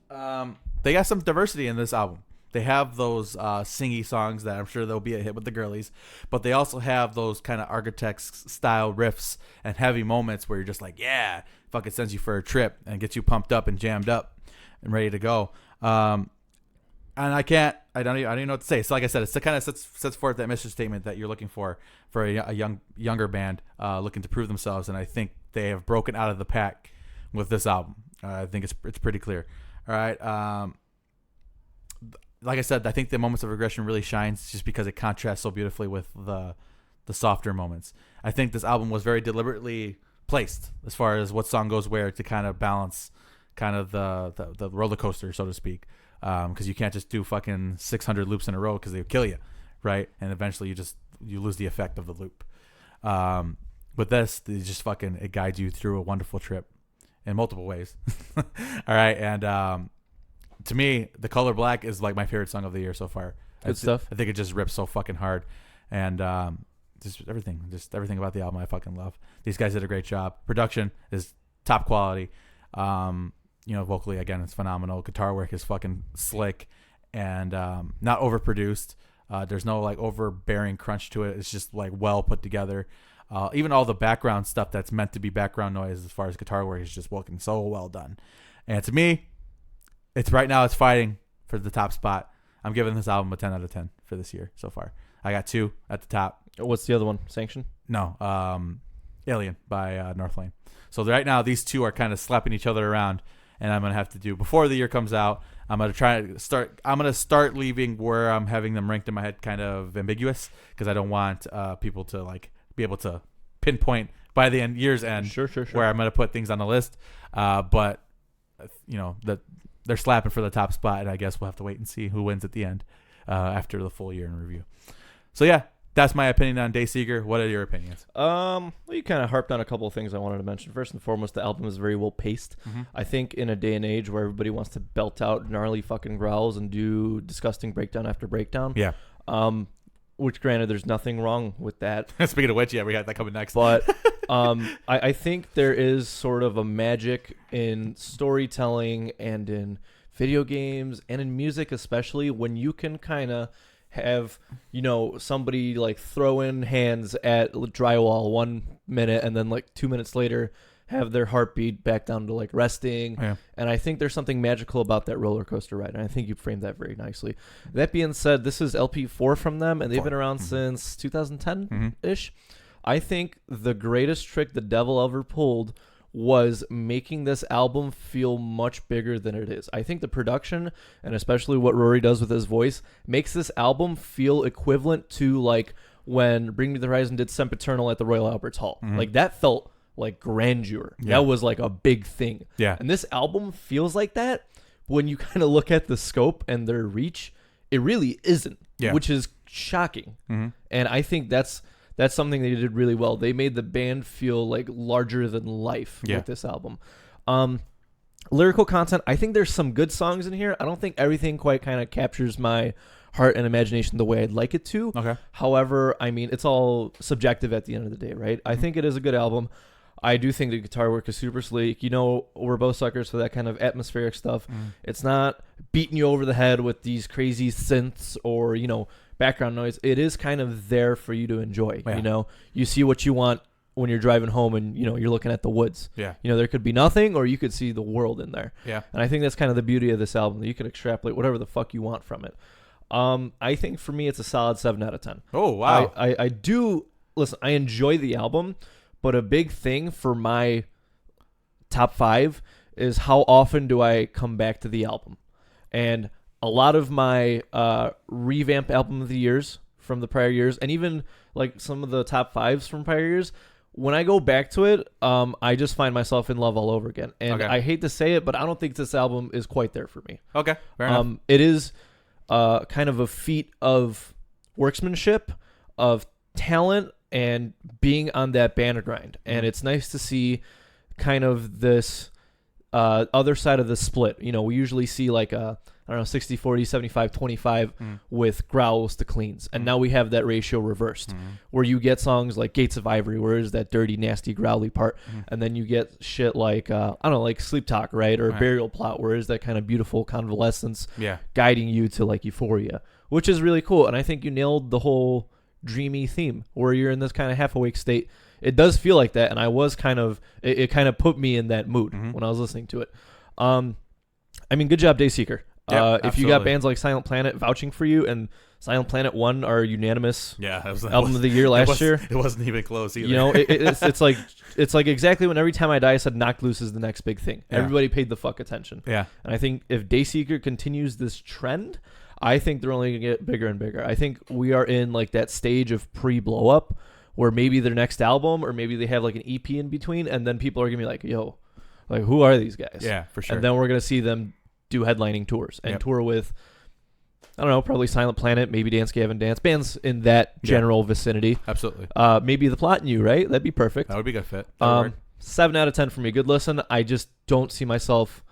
they got some diversity in this album. They have those singy songs that I'm sure they'll be a hit with the girlies, but they also have those kind of Architects style riffs and heavy moments where you're just like, yeah, fucking sends you for a trip and gets you pumped up and jammed up and ready to go. And I don't even know what to say. So like I said, it kind of sets forth that mission statement that you're looking for a younger band looking to prove themselves, and I think they have broken out of the pack with this album. I think it's pretty clear. All right. Like I said, I think the Moments of Regression really shines just because it contrasts so beautifully with the softer moments. I think this album was very deliberately placed as far as what song goes where to kind of balance kind of the roller coaster, so to speak. Because you can't just do fucking 600 loops in a row because they'll kill you, right? And eventually you lose the effect of the loop. With this, it guides you through a wonderful trip in multiple ways. All right, and to me, The Color Black is like my favorite song of the year so far. Good stuff. I think it just rips so fucking hard, and just everything about the album I fucking love. These guys did a great job. Production is top quality. Vocally, again, it's phenomenal. Guitar work is fucking slick and not overproduced. There's no like overbearing crunch to it. It's just like well put together. Even all the background stuff that's meant to be background noise as far as guitar work is just working so well done. And to me, it's fighting for the top spot. I'm giving this album a 10 out of 10 for this year so far. I got 2 at the top. What's the other one? Sanction? No, Alien by Northlane. So right now, these two are kind of slapping each other around. And I'm going to have to do, before the year comes out, I'm going to start leaving where I'm having them ranked in my head kind of ambiguous, because I don't want people to like be able to pinpoint by the year's end sure. where I'm going to put things on the list. But they're slapping for the top spot, and I guess we'll have to wait and see who wins at the end after the full year in review. So yeah, that's my opinion on DaySeeker. What are your opinions? Well, you kind of harped on a couple of things I wanted to mention. First and foremost, the album is very well paced. Mm-hmm. I think in a day and age where everybody wants to belt out gnarly fucking growls and do disgusting breakdown after breakdown. Yeah. Which granted, there's nothing wrong with that. Speaking of which, yeah, we got that coming next. But I think there is sort of a magic in storytelling and in video games and in music, especially when you can kind of have somebody like throw in hands at drywall 1 minute and then like 2 minutes later have their heartbeat back down to like resting. Yeah. And I think there's something magical about that roller coaster ride, and I think you framed that very nicely. That being said, this is LP4 from them, and they've been around since 2010 ish. I think the greatest trick the devil ever pulled was making this album feel much bigger than it is. I think the production, and especially what Rory does with his voice, makes this album feel equivalent to like when Bring Me the Horizon did Sempiternal at the Royal Alberts Hall. Like that felt like grandeur. Yeah. That was like a big thing. Yeah. And this album feels like that. When you kind of look at the scope and their reach, it really isn't, which is shocking. Mm-hmm. And I think that's something they did really well. They made the band feel like larger than life with this album. Lyrical content, I think there's some good songs in here. I don't think everything quite kind of captures my heart and imagination the way I'd like it to. Okay. However, I mean, it's all subjective at the end of the day, right? I think it is a good album. I do think the guitar work is super sleek. We're both suckers for that kind of atmospheric stuff. It's not beating you over the head with these crazy synths or, background noise. It is kind of there for you to enjoy. Yeah. You see what you want when you're driving home and, you're looking at the woods. Yeah. There could be nothing or you could see the world in there. Yeah. And I think that's kind of the beauty of this album, that you can extrapolate whatever the fuck you want from it. I think for me, it's a solid 7 out of 10. Oh, wow. I do, listen, I enjoy the album, but a big thing for my top 5 is how often do I come back to the album? And a lot of my revamp album of the years from the prior years, and even like some of the top 5s from prior years, when I go back to it, I just find myself in love all over again. And I hate to say it, but I don't think this album is quite there for me. Okay, fair enough. It is kind of a feat of workmanship, of talent, and being on that banner grind. And it's nice to see kind of this other side of the split. You know, we usually see like a, I don't know, 60-40, 75-25 with growls to cleans. And now we have that ratio reversed where you get songs like Gates of Ivory, where there's that dirty, nasty, growly part. And then you get shit like, I don't know, like SleepTalk, right? Or Burial Plot, where there's that kind of beautiful convalescence guiding you to like euphoria, which is really cool. And I think you nailed the whole dreamy theme where you're in this kind of half awake state. It does feel like that. And I was kind of, it kind of put me in that mood when I was listening to it. I mean, good job, DaySeeker. If you got bands like Silent Planet vouching for you, and Silent Planet won our unanimous album of the year last year. It wasn't even close either. You know, it's like exactly when Every Time I Die I said Knocked Loose is the next big thing. Everybody paid the fuck attention. Yeah. And I think if DaySeeker continues this trend, I think they're only going to get bigger and bigger. I think we are in like that stage of pre-blow up where maybe their next album or maybe they have like an EP in between, and then people are going to be like, yo, like who are these guys? Yeah, for sure. And then we're going to see them do headlining tours and tour with, I don't know, probably Silent Planet, maybe Dance Gavin Dance, bands in that general vicinity. Absolutely. Maybe The Plot and You, right? That'd be perfect. That would be a good fit. 7 out of 10 for me. Good listen. I just don't see myself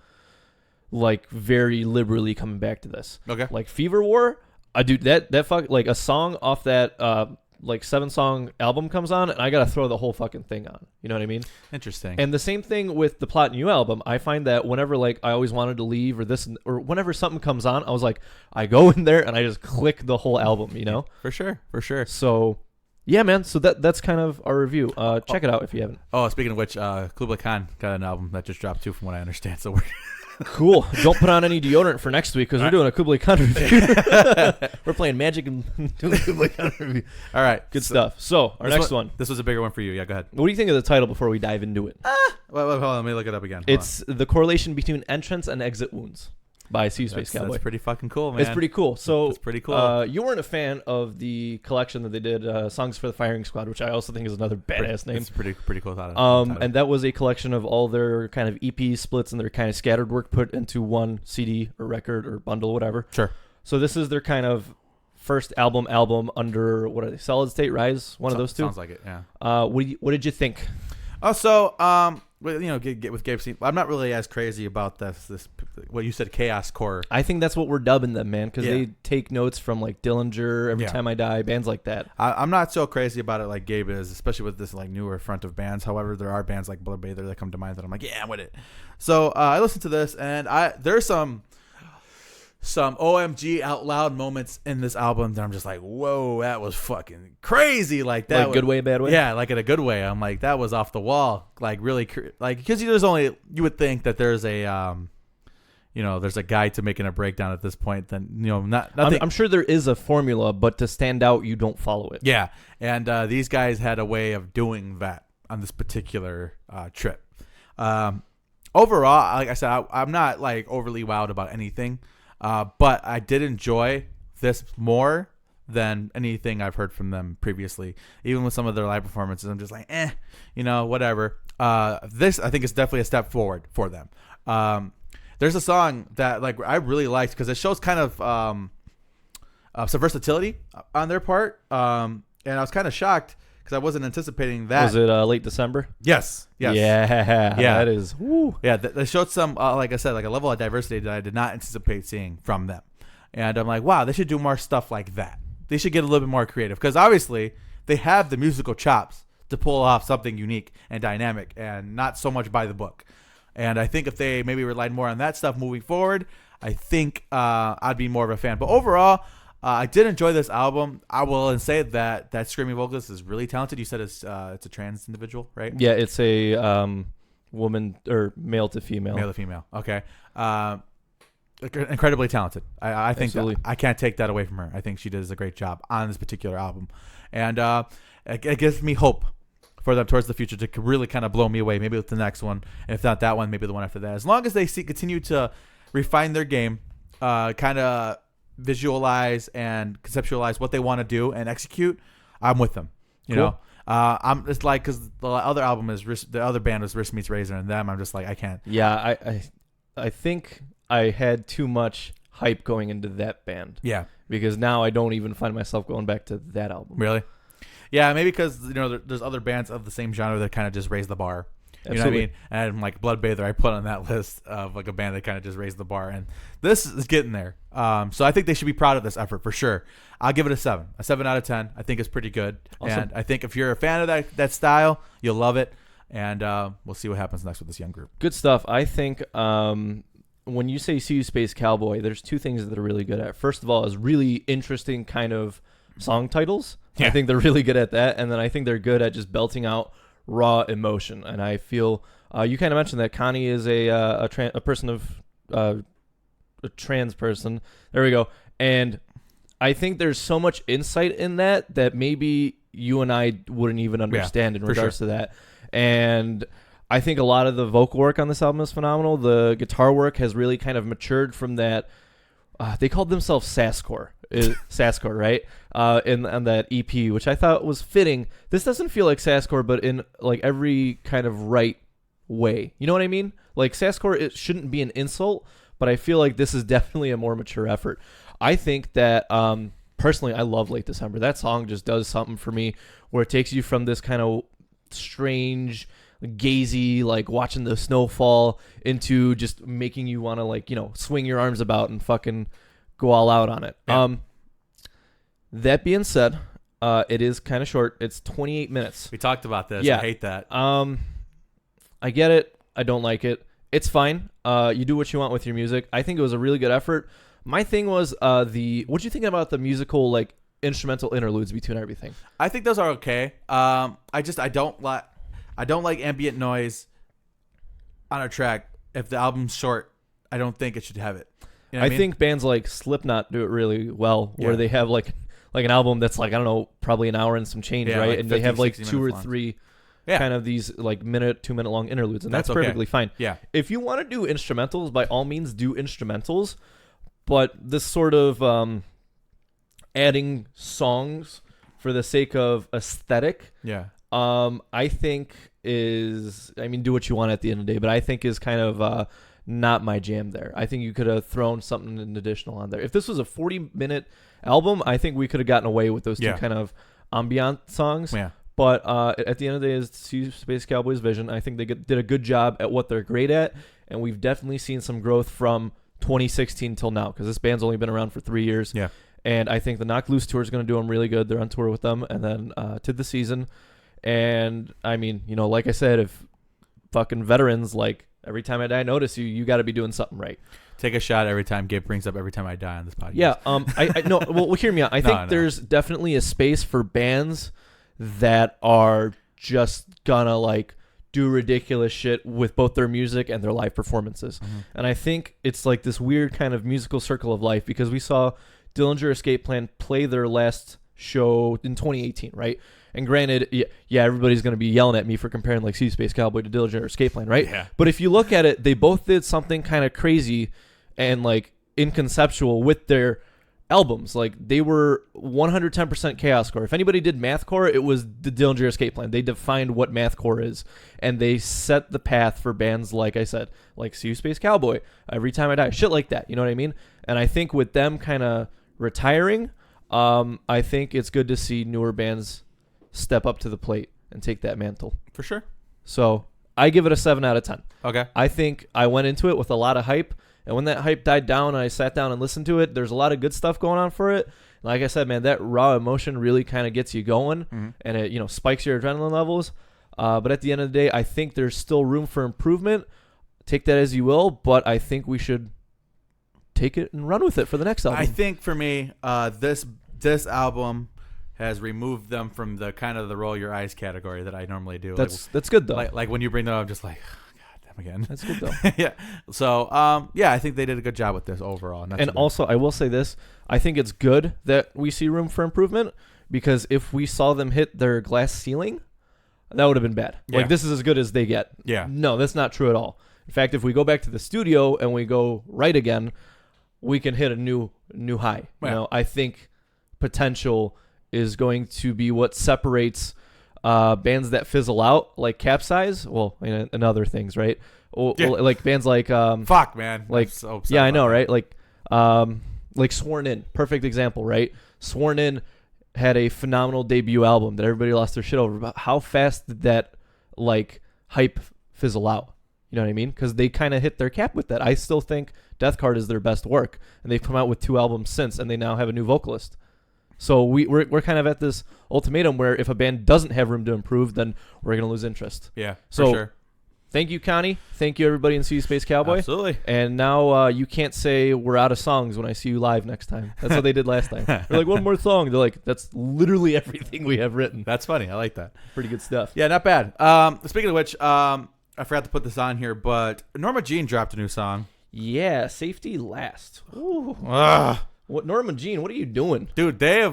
like very liberally coming back to this. Okay. Like Fever War, dude, that fuck, like a song off that like 7-song album comes on, and I gotta throw the whole fucking thing on. You know what I mean? Interesting. And the same thing with the Plot and You album. I find that whenever like I always wanted to leave or this, or whenever something comes on, I was like, I go in there and I just click the whole album. You know? For sure. So, yeah, man. So that's kind of our review. Check it out if you haven't. Oh, speaking of which, Kublai Khan got an album that just dropped too, from what I understand. So we're cool. Don't put on any deodorant for next week because we're doing a Kublai Khan review. We're playing Magic and doing a Kublai Khan review. All right. Good stuff. So, our next one. This was a bigger one for you. Yeah, go ahead. What do you think of the title before we dive into it? Well, hold on. Let me look it up again. It's the correlation between entrance and exit wounds by SeeYouSpaceCowboy. That's pretty fucking cool, man. It's pretty cool. So it's pretty cool. You weren't a fan of the collection that they did, Songs for the Firing Squad, which I also think is another badass name. It's pretty cool title. And that was a collection of all their kind of EP splits and their kind of scattered work put into one CD or record or bundle, whatever. Sure. So this is their kind of first album under, what are they, Solid State Rise? One of those two? Sounds like it, yeah. What did you think? You know, get with Gabe. I'm not really as crazy about this what you said, chaos core. I think that's what we're dubbing them, man, because they take notes from like Dillinger, Every Time I Die, bands like that. I'm not so crazy about it like Gabe is, especially with this like newer front of bands. However, there are bands like Blood Bather that come to mind that I'm like, yeah, I'm with it. So I listened to this, and there's some OMG out loud moments in this album that I'm just like, whoa, that was fucking crazy. Like that, like good way, bad way. Yeah, like in a good way. I'm like, that was off the wall. Like really, like because there's only, you would think that there's a there's a guide to making a breakdown at this point. Then nothing. I'm sure there is a formula, but to stand out, you don't follow it. Yeah, and these guys had a way of doing that on this particular trip. Overall, like I said, I'm not like overly wowed about anything. But I did enjoy this more than anything I've heard from them previously. Even with some of their live performances, I'm just like, whatever. This, I think, is definitely a step forward for them. There's a song that like I really liked because it shows kind of some versatility on their part. And I was kind of shocked because I wasn't anticipating that. Was it late December? Yes. Yeah. That is. Woo. Yeah, they showed some, like I said, like a level of diversity that I did not anticipate seeing from them. And I'm like, wow, they should do more stuff like that. They should get a little bit more creative because obviously they have the musical chops to pull off something unique and dynamic and not so much by the book. And I think if they maybe relied more on that stuff moving forward, I think I'd be more of a fan. But overall, I did enjoy this album. I will say that screaming vocalist is really talented. You said it's a trans individual, right? Yeah, it's a woman or male to female. Male to female. Okay. Incredibly talented. I think I can't take that away from her. I think she does a great job on this particular album, and it gives me hope for them towards the future to really kind of blow me away. Maybe with the next one, and if not that one, maybe the one after that. As long as they continue to refine their game kind of visualize and conceptualize what they want to do and execute, I'm with them. You know, it's like because the other album is the other band was Wrist Meets Razor, and them I'm just like I can't. Yeah, I think I had too much hype going into that band. Yeah, because now I don't even find myself going back to that album. Really? Yeah, maybe because there's other bands of the same genre that kind of just raise the bar. You Absolutely. know what I mean? And like Bloodbather, I put on that list of like a band that kind of just raised the bar, and this is getting there. So I think they should be proud of this effort for sure. I'll give it a 7 out of 10. I think it's pretty good, awesome. And I think if you're a fan of that style, you'll love it. And we'll see what happens next with this young group. Good stuff. I think when you say SeeYouSpaceCowboy, there's two things that are really good at. First of all, is really interesting kind of song titles. Yeah. I think they're really good at that, and then I think they're good at just belting out raw emotion. And I feel you kind of mentioned that Connie is a person of a trans person. There we go. And I think there's so much insight in that maybe you and I wouldn't even understand in regards to that. And I think a lot of the vocal work on this album is phenomenal. The guitar work has really kind of matured from that. They called themselves Sasscore. Sasscore, right? On that EP, which I thought was fitting. This doesn't feel like Sasscore, but in like every kind of right way. You know what I mean? Like Sasscore, it shouldn't be an insult, but I feel like this is definitely a more mature effort. I think that personally, I love Late December. That song just does something for me where it takes you from this kind of strange, gazy, like watching the snow fall into just making you want to like, swing your arms about and fucking go all out on it. Yeah. That being said, it is kind of short. It's 28 minutes. We talked about this. Yeah. I hate that. I get it. I don't like it. It's fine. You do what you want with your music. I think it was a really good effort. My thing was what you thinking about the musical like instrumental interludes between everything? I think those are okay. I don't like ambient noise on a track. If the album's short, I don't think it should have it. You know I think bands like Slipknot do it really well, where they have like an album that's like, I don't know, probably an hour and some change, right? Like and 50, they have like 2 or long. 3 kind of these like 2-minute long interludes, and that's perfectly fine. Yeah. If you want to do instrumentals, by all means do instrumentals, but this sort of adding songs for the sake of aesthetic, I think do what you want at the end of the day, but I think is kind of not my jam there. I think you could have thrown something additional on there. If this was a 40-minute album, I think we could have gotten away with those two kind of ambient songs. Yeah. But at the end of the day, it's SeeYouSpaceCowboy's vision. I think they did a good job at what they're great at, and we've definitely seen some growth from 2016 till now, because this band's only been around for 3 years. Yeah. And I think the Knocked Loose tour is going to do them really good. They're on tour with them, and then to the season. And I mean, like I said, if fucking veterans like Every Time I Die notice you got to be doing something right. Take a shot every time Gabe brings up Every Time I Die on this podcast. Yeah. I no. Well, hear me out. I think there's definitely a space for bands that are just gonna like do ridiculous shit with both their music and their live performances. Mm-hmm. And I think it's like this weird kind of musical circle of life, because we saw Dillinger Escape Plan play their last show in 2018, right? And granted, yeah, everybody's going to be yelling at me for comparing like SeeYouSpaceCowboy to Dillinger Escape Plan, right? Yeah. But if you look at it, they both did something kind of crazy and like inconceptual with their albums. Like they were 110% chaoscore. If anybody did mathcore, it was the Dillinger Escape Plan. They defined what mathcore is, and they set the path for bands like I said, like SeeYouSpaceCowboy, Every Time I Die, shit like that. You know what I mean? And I think with them kind of retiring, I think it's good to see newer bands step up to the plate and take that mantle. For sure. So I give it a 7 out of 10. Okay. I think I went into it with a lot of hype, and when that hype died down and I sat down and listened to it, there's a lot of good stuff going on for it. Like I said, man, that raw emotion really kind of gets you going, and it spikes your adrenaline levels. But at the end of the day, I think there's still room for improvement. Take that as you will, but I think we should take it and run with it for the next album. I think for me, this album has removed them from the kind of the roll your eyes category that I normally do. That's good though. Like when you bring them up, I'm just like, oh, God damn again. That's good though. Yeah. So I think they did a good job with this overall. And also, I will say this: I think it's good that we see room for improvement, because if we saw them hit their glass ceiling, that would have been bad. Yeah. Like this is as good as they get. Yeah. No, that's not true at all. In fact, if we go back to the studio and we go right again, we can hit a new high. You know, I think potential is going to be what separates bands that fizzle out, like Capsize, well, and other things, right? Like bands like fuck, man, like so yeah, I know, right? Like Sworn In, perfect example, right? Sworn In had a phenomenal debut album that everybody lost their shit over. But how fast did that like hype fizzle out? You know what I mean? Because they kind of hit their cap with that. I still think Death Card is their best work, and they've come out with 2 albums since, and they now have a new vocalist. So we're kind of at this ultimatum where if a band doesn't have room to improve, then we're gonna lose interest. Yeah, so, for sure. Thank you, Connie. Thank you, everybody in See You Space Cowboy. Absolutely. And now you can't say we're out of songs when I see you live next time. That's what they did last time. They're like, one more song. They're like, that's literally everything we have written. That's funny. I like that. Pretty good stuff. Yeah, not bad. Speaking of which, I forgot to put this on here, but Norma Jean dropped a new song. Yeah, Safety Last. Ooh. What, Norma Jean, what are you doing? Dude, they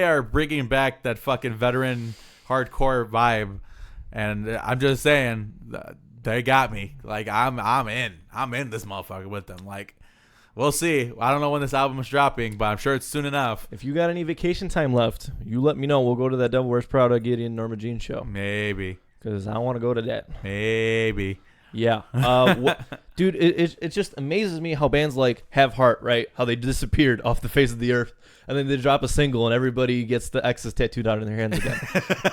are bringing back that fucking veteran hardcore vibe. And I'm just saying, they got me. Like, I'm in this motherfucker with them. Like, we'll see. I don't know when this album is dropping, but I'm sure it's soon enough. If you got any vacation time left, you let me know. We'll go to that Devil Wears Prada Gideon Norma Jean show. Maybe. Because I want to go to that. Maybe. Yeah. Dude, it just amazes me how bands like Have Heart, right? How they disappeared off the face of the earth. And then they drop a single and everybody gets the X's tattooed out in their hands again.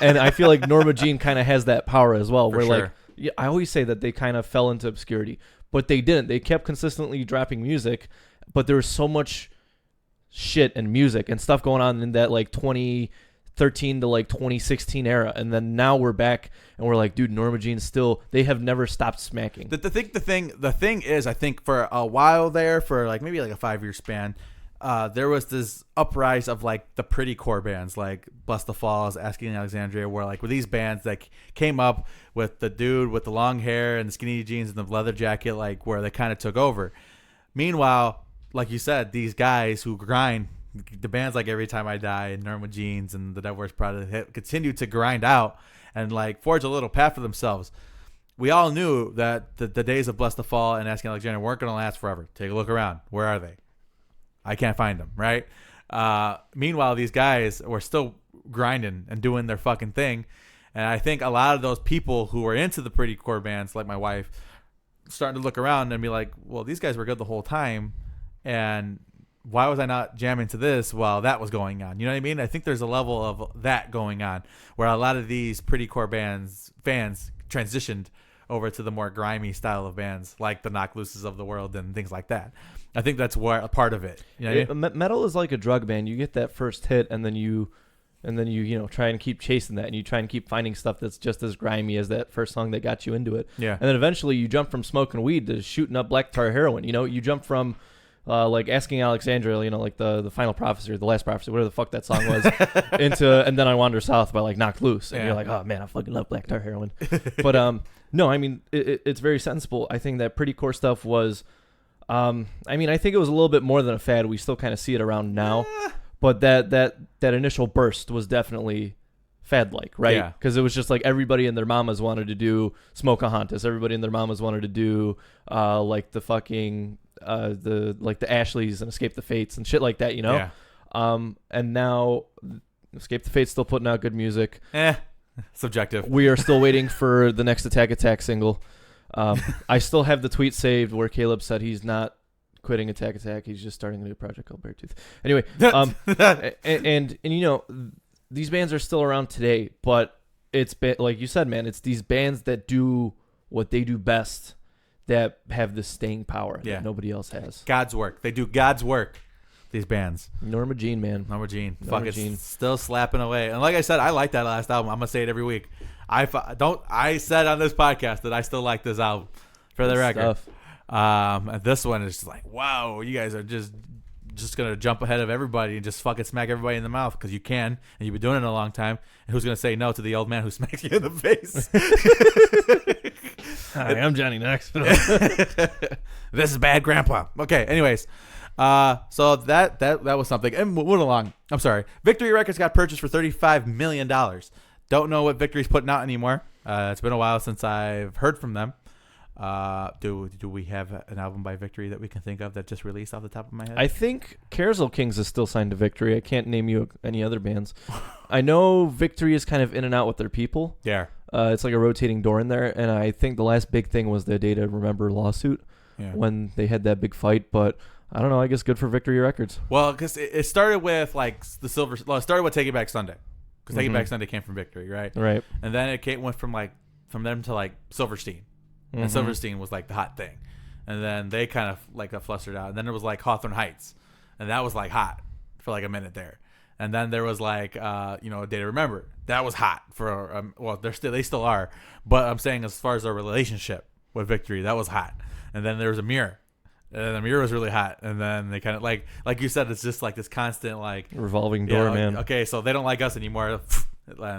And I feel like Norma Jean kind of has that power as well. Where like, yeah, I always say that they kind of fell into obscurity. But they didn't. They kept consistently dropping music. But there was so much shit and music and stuff going on in that like 2013 to like 2016 era, and then now we're back and we're like, dude, Norma Jean still, they have never stopped smacking. The thing is, I think for a while there, for like maybe like a 5-year span, there was this uprise of like the pretty core bands like Bless the Falls, Asking Alexandria, where like with these bands that came up with the dude with the long hair and the skinny jeans and the leather jacket, like where they kind of took over. Meanwhile, like you said, these guys who grind, the bands like Every Time I Die and Norma Jeans and the Devil Wears Prada continue to grind out and like forge a little path for themselves. We all knew that the days of Bless the Fall and Asking Alexandria weren't going to last forever. Take a look around. Where are they? I can't find them, right? Meanwhile, these guys were still grinding and doing their fucking thing. And I think a lot of those people who were into the pretty core bands, like my wife, starting to look around and be like, well, these guys were good the whole time. And why was I not jamming to this while that was going on? You know what I mean? I think there's a level of that going on where a lot of these pretty core fans transitioned over to the more grimy style of bands like the Knock Looses of the world and things like that. I think that's a part of it. You know what I mean? Metal is like a drug, man. You get that first hit and then you try and keep chasing that, and you try and keep finding stuff that's just as grimy as that first song that got you into it. Yeah. And then eventually you jump from smoking weed to shooting up black tar heroin. You know, you jump from like Asking Alexandria, you know, like the Final Prophecy or the Last Prophecy, whatever the fuck that song was, into And Then I Wander South by like Knocked Loose. And you're like, oh man, I fucking love black tar heroin. But no, I mean, it's very sensible. I think that pretty core stuff was, I mean, I think it was a little bit more than a fad. We still kind of see it around now. But that initial burst was definitely fad-like, right? Yeah. Because it was just like everybody and their mamas wanted to do Smokeahontas. Everybody and their mamas wanted to do like the fucking the Ashleys and Escape the Fates and shit like that, you know? Yeah. And now Escape the Fate's still putting out good music. Subjective. We are still waiting for the next Attack single. I still have the tweet saved where Caleb said he's not quitting Attack. He's just starting a new project called Beartooth. Anyway, and you know, these bands are still around today, but it's like you said, man, it's these bands that do what they do best that have this staying power that nobody else has. God's work. They do God's work. These bands. Norma Jean, man. Norma Jean. Fuck, it's still slapping away. And like I said, I like that last album. I'm gonna say it every week. I said on this podcast that I still like this album. For the record. And this one is just like, wow, you guys are just gonna jump ahead of everybody and just fucking smack everybody in the mouth because you can, and you've been doing it a long time. And who's gonna say no to the old man who smacks you in the face? Hi, I'm Johnny Knoxville. This is Bad Grandpa. Okay, anyways. So that was something. And moving along. I'm sorry. Victory Records got purchased for $35 million. Don't know what Victory's putting out anymore. It's been a while since I've heard from them. Do we have an album by Victory that we can think of that just released off the top of my head? I think Carousel Kings is still signed to Victory. I can't name you any other bands. I know Victory is kind of in and out with their people. Yeah. It's like a rotating door in there, and I think the last big thing was the Data Remember lawsuit when they had that big fight, but I don't know. I guess good for Victory Records. Well, because it started with like the Silver. Well, it started with Take It Back Sunday, because Take It Back Sunday came from Victory, right? Right. And then went from them to like Silverstein, and Silverstein was like the hot thing, and then they kind of like got flustered out, and then there was like Hawthorne Heights, and that was like hot for like a minute there, and then there was like A Day to Remember, that was hot for they still are, but I'm saying as far as their relationship with Victory, that was hot, and then there was a Mirror. And the Mirror was really hot, and then they kind of like you said, it's just like this constant like revolving door, man. Okay, so they don't like us anymore.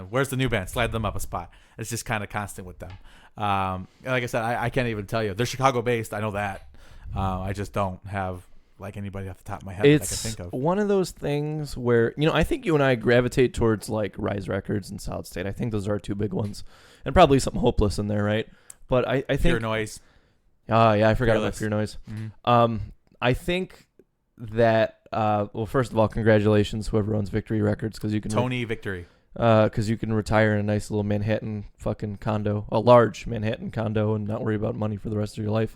Where's the new band? Slide them up a spot. It's just kind of constant with them. Like I said, I can't even tell you. They're Chicago based. I know that. I just don't have like anybody off the top of my head that I can think of. It's one of those things where I think you and I gravitate towards like Rise Records and Solid State. I think those are our two big ones, and probably something Hopeless in there, right? But I think Pure Noise. Yeah, I forgot Fearless. about Pure Noise. Mm-hmm. I think that well, first of all, congratulations whoever owns Victory Records, because you can Tony Victory. Because you can retire in a nice little Manhattan fucking condo, a large Manhattan condo, and not worry about money for the rest of your life.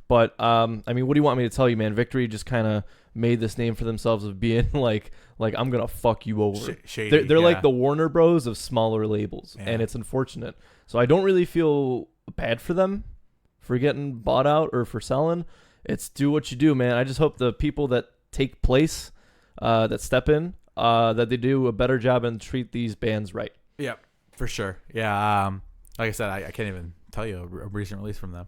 But I mean, what do you want me to tell you, man? Victory just kind of made this name for themselves of being like I'm gonna fuck you over. Shady, they're like the Warner Bros of smaller labels, and it's unfortunate. So I don't really feel bad for them for getting bought out or for selling. It's do what you do, man. I just hope the people that take place, that step in, that they do a better job and treat these bands right. Yep, for sure. Yeah, like I said, I can't even tell you a recent release from them.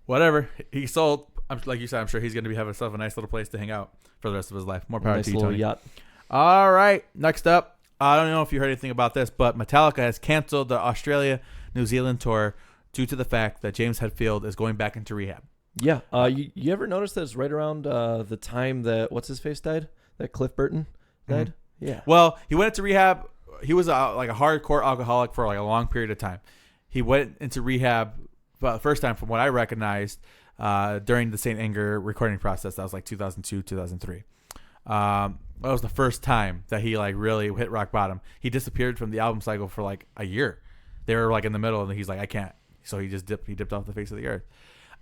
Whatever. He sold, like you said, I'm sure he's going to be having himself a nice little place to hang out for the rest of his life. More power nice to you, little Tony. Yacht. All right, next up, I don't know if you heard anything about this, but Metallica has canceled the Australia-New Zealand tour due to the fact that James Hetfield is going back into rehab. Yeah. You ever notice that it's right around the time that what's-his-face died? That Cliff Burton died? Mm-hmm. Yeah. Well, he went into rehab. He was like a hardcore alcoholic for like a long period of time. He went into rehab the first time, from what I recognized, during the St. Anger recording process. That was like 2002, 2003. That was the first time that he like really hit rock bottom. He disappeared from the album cycle for like a year. They were like in the middle, and he's like, I can't. So he just dipped off the face of the earth.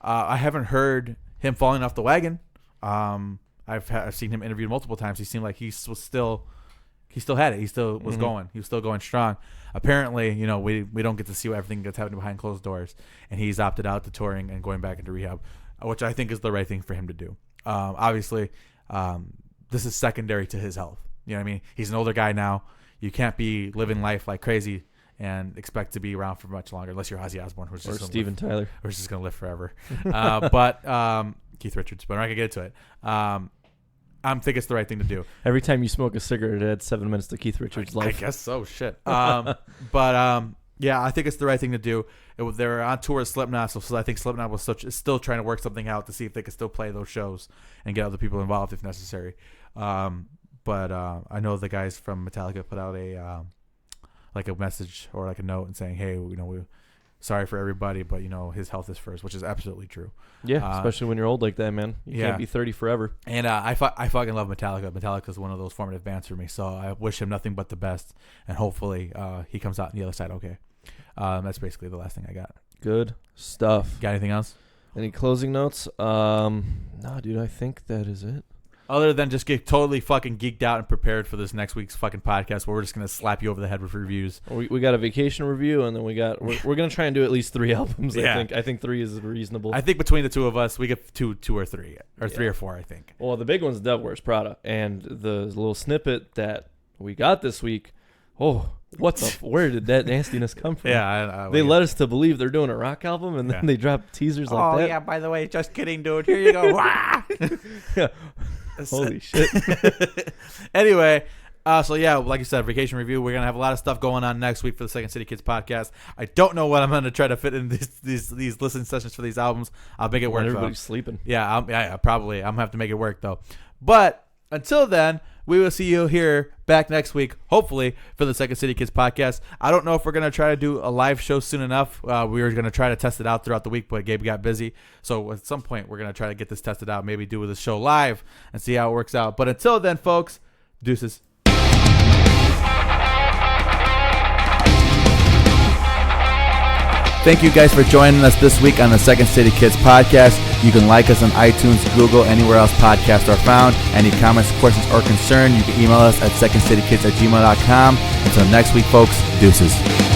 I haven't heard him falling off the wagon. I've seen him interviewed multiple times. He seemed like he still had it. He still was going. He was still going strong. Apparently, we don't get to see everything that's happening behind closed doors, and he's opted out to touring and going back into rehab, which I think is the right thing for him to do. Obviously, this is secondary to his health. You know what I mean? He's an older guy now. You can't be living life like crazy and expect to be around for much longer, unless you're Ozzy Osbourne, or Steven Tyler, who's just gonna live forever. But Keith Richards, but I'm not gonna get into it. I think it's the right thing to do. Every time you smoke a cigarette, it adds 7 minutes to Keith Richards' life. I guess so. Shit. Yeah, I think it's the right thing to do. They're on tour with Slipknot, so I think Slipknot was still trying to work something out to see if they could still play those shows and get other people involved if necessary. But I know the guys from Metallica put out a message or like a note and saying, hey, we're sorry for everybody, but his health is first, which is absolutely true. Yeah, especially when you're old like that, man. You can't be 30 forever. And I fucking love Metallica. Metallica is one of those formative bands for me, so I wish him nothing but the best, and hopefully he comes out on the other side okay. That's basically the last thing I got. Good stuff. Got anything else? Any closing notes? No, dude, I think that is it. Other than just get totally fucking geeked out and prepared for this next week's fucking podcast, where we're just gonna slap you over the head with reviews. We got a vacation review, and then we're gonna try and do at least 3 albums. Yeah. I think 3 is reasonable. I think between the two of us, we get two or three, or 3 or 4. I think. Well, the big one's Devil Wears Prada, and the little snippet that we got this week. Oh, where did that nastiness come from? Yeah, they led us to believe they're doing a rock album, and then they drop teasers like that. Oh yeah, by the way, just kidding, dude. Here you go. Yeah. Holy shit. Anyway, so yeah, like you said, vacation review. We're gonna have a lot of stuff going on next week for the Second City Kids podcast. I don't know what I'm gonna try to fit in these listening sessions for these albums. I'll make it work. Everybody's sleeping. Yeah, probably. I'm gonna have to make it work though. But until then, we will see you here back next week, hopefully, for the Second City Kids podcast. I don't know if we're going to try to do a live show soon enough. We were going to try to test it out throughout the week, but Gabe got busy. So at some point, we're going to try to get this tested out, maybe do the show live and see how it works out. But until then, folks, deuces. Thank you guys for joining us this week on the Second City Kids podcast. You can like us on iTunes, Google, anywhere else podcasts are found. Any comments, questions, or concern, you can email us at secondcitykids@gmail.com. Until next week, folks, deuces.